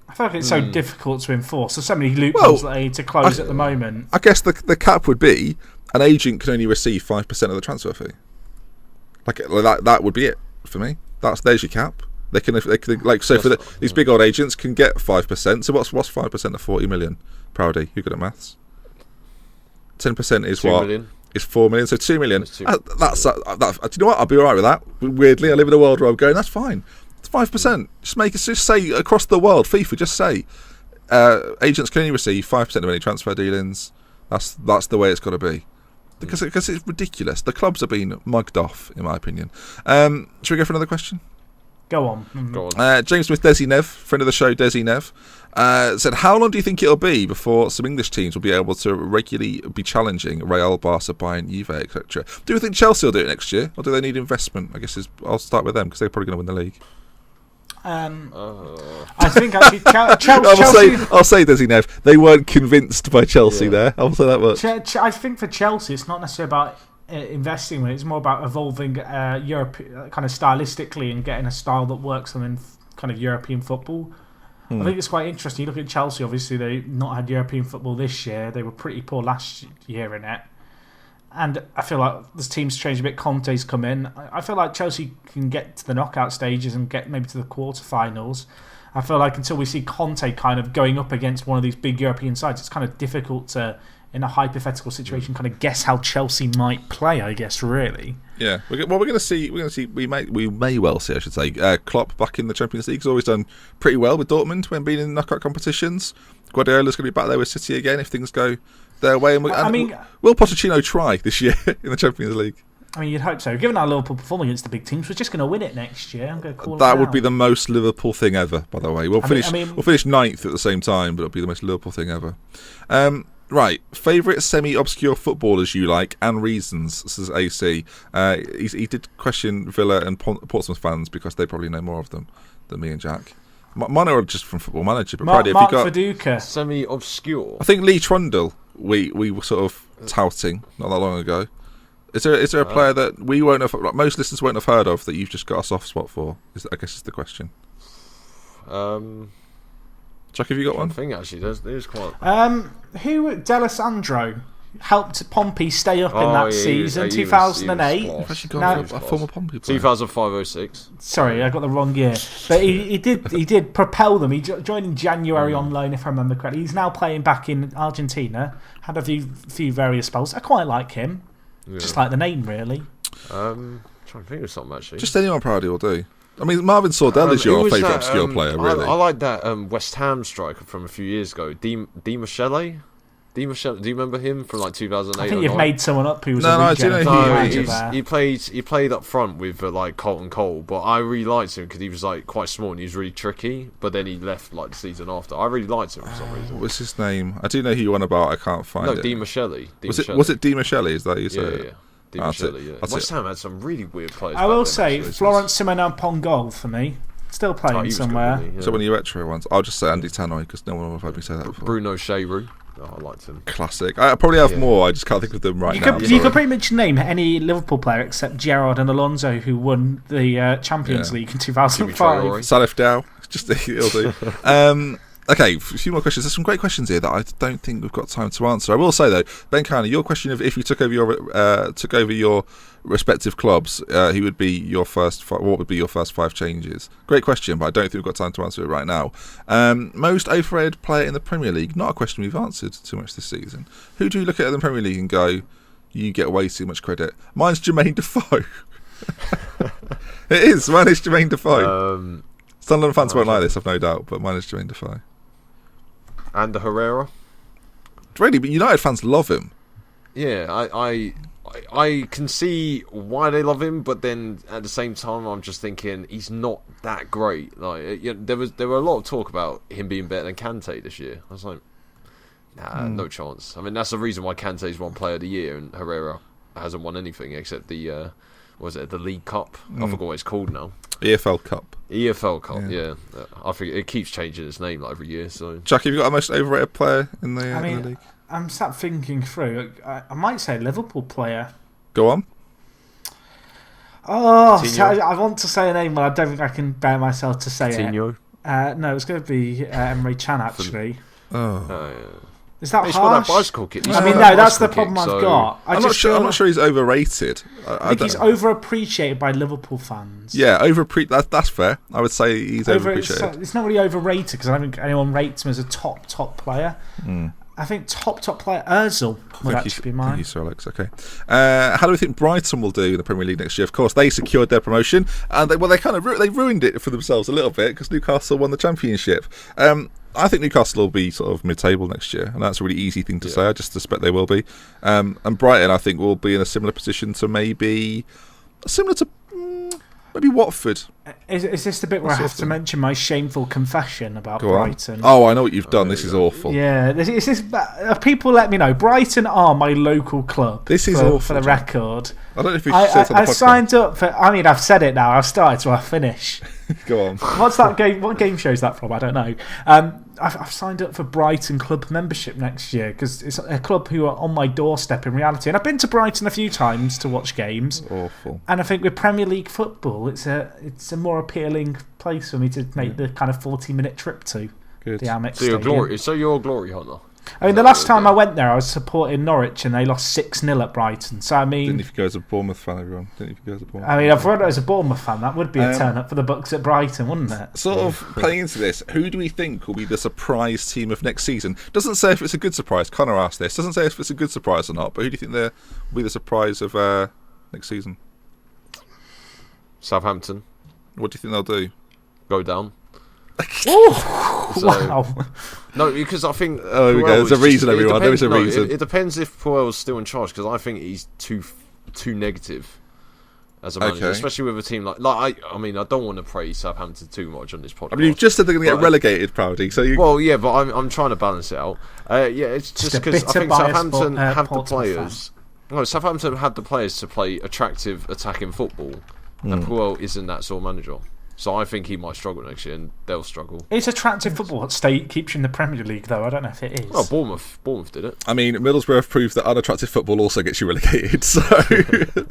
I feel like it's so difficult to enforce. There's so many loopholes that they need to close at the moment. I guess the cap would be an agent can only receive 5% of the transfer fee. Like that would be it for me. There's your cap. They can like so for these big old agents can get 5%. So what's 5% of 40 million? Proudy, you're good at maths. 10% is 2 what? million. Is 4 million. So 2 million. Do you know what? I'll be alright with that. Weirdly, I live in a world where I'm going. That's fine. It's 5%. Just say across the world. FIFA just say agents can only receive 5% of any transfer dealings. That's the way it's got to be. Because it's ridiculous. The clubs are being mugged off, in my opinion. Should we go for another question? Go on. Go on. James Smith, Desi Nev, friend of the show, Desi Nev, said, how long do you think it'll be before some English teams will be able to regularly be challenging Real, Barca, Bayern, Juve, etc.? Do you think Chelsea will do it next year? Or do they need investment? I guess I'll start with them because they're probably going to win the league. I think actually Chelsea... I'll say, Desi Nev, they weren't convinced by Chelsea there. I'll say that much. I think for Chelsea, it's not necessarily about investing in it. It's more about evolving Europe kind of stylistically and getting a style that works in kind of European football. I think it's quite interesting. You look at Chelsea, obviously they've not had European football this year. They were pretty poor last year in it. And I feel like this team's changed a bit. Conte's come in. I feel like Chelsea can get to the knockout stages and get maybe to the quarterfinals. I feel like until we see Conte kind of going up against one of these big European sides, it's kind of difficult to, in a hypothetical situation, kind of guess how Chelsea might play. I guess really. Yeah. We're going to see. We may well see. I should say. Klopp back in the Champions League has always done pretty well with Dortmund when being in knockout competitions. Guardiola's going to be back there with City again if things go their way. And will Pochettino try this year in the Champions League? I mean, you'd hope so. Given our Liverpool performing against the big teams, we're just going to win it next year. I'm going to call that would be the most Liverpool thing ever. By the way, we'll finish 9th at the same time, but it'll be the most Liverpool thing ever. Right, favourite semi-obscure footballers you like and reasons. This is AC. He did question Villa and Portsmouth fans because they probably know more of them than me and Jack. Mine are just from Football Manager. But Mark Viduka. Semi-obscure. I think Lee Trundle we were sort of touting not that long ago. Is there a player that we won't have, like most listeners won't have heard of, that you've just got a soft spot for? I guess is the question. Jack, have you got one? I think actually there's quite. D'Alessandro. helped Pompey stay up in that season, 2008. He was Actually gone for a former Pompey player. 2005-06. Sorry, I got the wrong year. But he did propel them. He joined in January on loan, if I remember correctly. He's now playing back in Argentina. Had a few various spells. I quite like him. Yeah. Just like the name, really. Trying to think of something, actually. Just anyone Proudy will do. I mean, Marvin Sordell is your favourite obscure player, really. I like that West Ham striker from a few years ago, Di Michele. Do you remember him from like 2008? I think you've made someone up who was a I do know regen. who he is. He played up front with like Colton Cole, but I really liked him because he was like quite small and he was really tricky. But then he left like the season after. I really liked him for some reason. What's his name? I do know who you want about. I can't find it. Di Michele. Was it Di Michele? Is that you said? Yeah. Di Michele, yeah. West Ham had some really weird players. I will say Florence Simona Pongol for me. Still playing somewhere. Good, yeah. So one of your retro ones, I'll just say Andy Tannoy because no one will have heard me say that before. Bruno Cheyrou. Oh, I liked him. Classic. I probably have more. I just can't think of them right now. You could pretty much name any Liverpool player except Gerrard and Alonso, who won the Champions League in 2005. Salif Dow. Just it'll do. Okay, a few more questions. There's some great questions here that I don't think we've got time to answer. I will say though, Ben Carney, your question of if you took over your respective clubs, who would be your first? What would be your first 5 changes? Great question, but I don't think we've got time to answer it right now. Most overrated player in the Premier League. Not a question we've answered too much this season. Who do you look at in the Premier League and go, you get way too much credit? Mine's Jermaine Defoe. It is. Mine is Jermaine Defoe. Sunderland fans won't like this, I've no doubt, but mine is Jermaine Defoe. And the Herrera. Really, but United fans love him. Yeah, I can see why they love him, but then at the same time, I'm just thinking he's not that great. Like, there were a lot of talk about him being better than Kante this year. I was like, nah, no chance. I mean, that's the reason why Kante's won Player of the Year and Herrera hasn't won anything except the the League Cup? I forgot what it's called now. EFL Cup. EFL Cup, yeah. I think it keeps changing its name like every year. So, Jack, have you got a most overrated player in the league? I'm sat thinking through. I might say Liverpool player. Go on. Oh, I want to say a name, but I don't think I can bear myself to say Coutinho? it. No, it's going to be Emre Can, actually. Yeah. Is that he's harsh? got that bicycle kick. I mean, no, that's the problem I've got. I'm not sure he's overrated. I think he's overappreciated by Liverpool fans. Yeah, that's fair. I would say he's overappreciated. It's not really overrated because I don't think anyone rates him as a top player. I think top player Ozil would actually be mine. Thank you, Sir Alex. Okay. How do we think Brighton will do in the Premier League next year? Of course, they secured their promotion, and they ruined it for themselves a little bit because Newcastle won the Championship. I think Newcastle will be sort of mid-table next year, and that's a really easy thing to say. I just suspect they will be. And Brighton, I think, will be in a similar position to maybe Watford. Is this the bit where I have to mention my shameful confession about Brighton? Oh, I know what you've done. This is awful. Yeah, people let me know. Brighton are my local club. This is awful. For the record. I don't know if you should say it on the podcast. I signed up for... I mean, I've said it now. I've started, so I'll finish. Go on. What's that game? What game show is that from? I don't know. I've signed up for Brighton club membership next year because it's a club who are on my doorstep in reality. And I've been to Brighton a few times to watch games. Awful. And I think with Premier League football, it's a more appealing place for me to make the kind of 40-minute trip to. Good. The Amex Stadium. You're a glory hunter. I mean, the last time I went there, I was supporting Norwich, and they lost 6-0 at Brighton. So I mean, didn't if you go as a Bournemouth fan, everyone. Didn't if you go as a Bournemouth. I mean, I've read it as a Bournemouth fan. That would be a turn up for the Bucks at Brighton, wouldn't it? Sort of playing into this, who do we think will be the surprise team of next season? Doesn't say if it's a good surprise. Connor asked this. Doesn't say if it's a good surprise or not. But who do you think will be the surprise of next season? Southampton. What do you think they'll do? Go down. Wow. No, because I think... Oh, we go. There's a reason, everyone. There is a reason. It depends if Puel's still in charge, because I think he's too negative as a manager, especially with a team I don't want to praise Southampton too much on this podcast. I mean, you've just said they're going to get relegated, Proudy. So well, yeah, but I'm trying to balance it out. It's just because I think Southampton have the players. No, Southampton have the players to play attractive attacking football, and Puel isn't that sort of manager. So I think he might struggle next year, and they'll struggle. It's attractive football that keeps you in the Premier League, though. I don't know if it is. Oh, Bournemouth did it. I mean, Middlesbrough have proved that unattractive football also gets you relegated. So,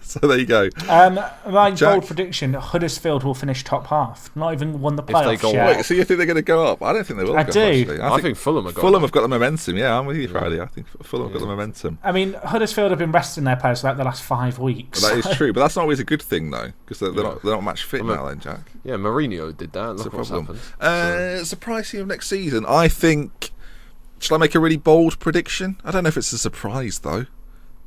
so there you go. My Jack? bold prediction: Huddersfield will finish top half. Not even won the they playoffs go yet. Wait, so you think they're going to go up? I don't think they will. I go do. Up, actually. I think Fulham are going. Fulham have got the momentum. Yeah, I'm with you, Friday. I think Fulham have got the momentum. I mean, Huddersfield have been resting their players like the last 5 weeks. That is true, but that's not always a good thing, though, because they're not match fit now. Then, Jack. Yeah, Mourinho did that. That's Look a what's problem. happened. Surprise team of next season. I think. Shall I make a really bold prediction? I don't know if it's a surprise though,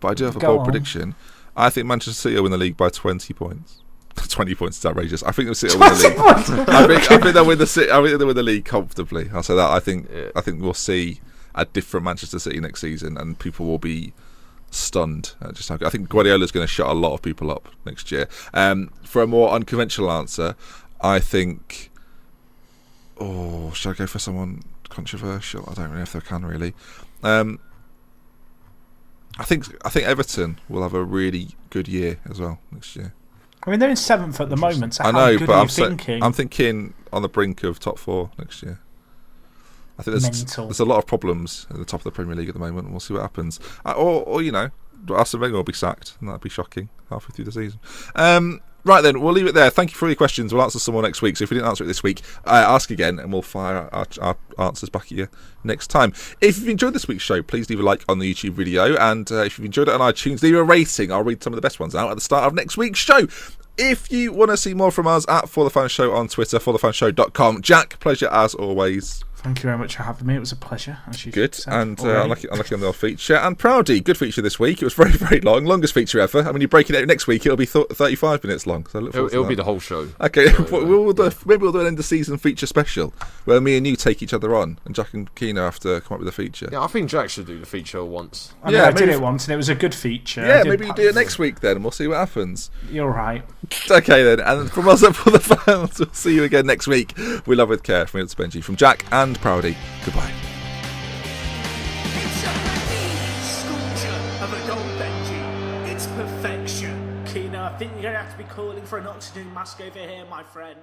but I do have a bold prediction. I think Manchester City will win the league by 20 points. 20 points is outrageous. I think the City will win the league. I think they'll win the City. I think they'll win the league comfortably. I'll say that. I think we'll see a different Manchester City next season, and people will be stunned. I think Guardiola's going to shut a lot of people up next year. For a more unconventional answer, I think. Oh, should I go for someone controversial? I don't really know if I can really. I think Everton will have a really good year as well next year. I mean, they're in 7th at the moment. So I how know, good but are you thinking? I'm thinking on the brink of top 4 next year. I think Mental. there's a lot of problems at the top of the Premier League at the moment, and we'll see what happens. Or Arsene Wenger will be sacked, and that'd be shocking halfway through the season. Right then, we'll leave it there. Thank you for all your questions. We'll answer some more next week. So if we didn't answer it this week, ask again, and we'll fire our answers back at you next time. If you've enjoyed this week's show, please leave a like on the YouTube video, and if you've enjoyed it on iTunes, leave a rating. I'll read some of the best ones out at the start of next week's show. If you want to see more from us, at ForTheFans Show on Twitter, ForTheFansShow.com. Jack, pleasure as always. Thank you very much for having me. It was a pleasure. Good, and unlucky on the feature. And Proudy, good feature this week. It was very, very long. Longest feature ever. I mean, you break it out next week, it'll be 35 minutes long. So it'll be the whole show. Okay, maybe we'll do an end-of-season feature special where me and you take each other on, and Jack and Keno have to come up with a feature. Yeah, I think Jack should do the feature once. I mean, I did it once, and it was a good feature. Yeah, maybe you do it next week then, and we'll see what happens. You're right. Okay then, and from us at For The Fans, we'll see you again next week. We love with care. From me, it's Benji, from Jack and Proudy. Goodbye. It's a sculpture of a goal, Benji. It's perfection. Keno, I think you're going to have to be calling for an oxygen mask over here, my friend.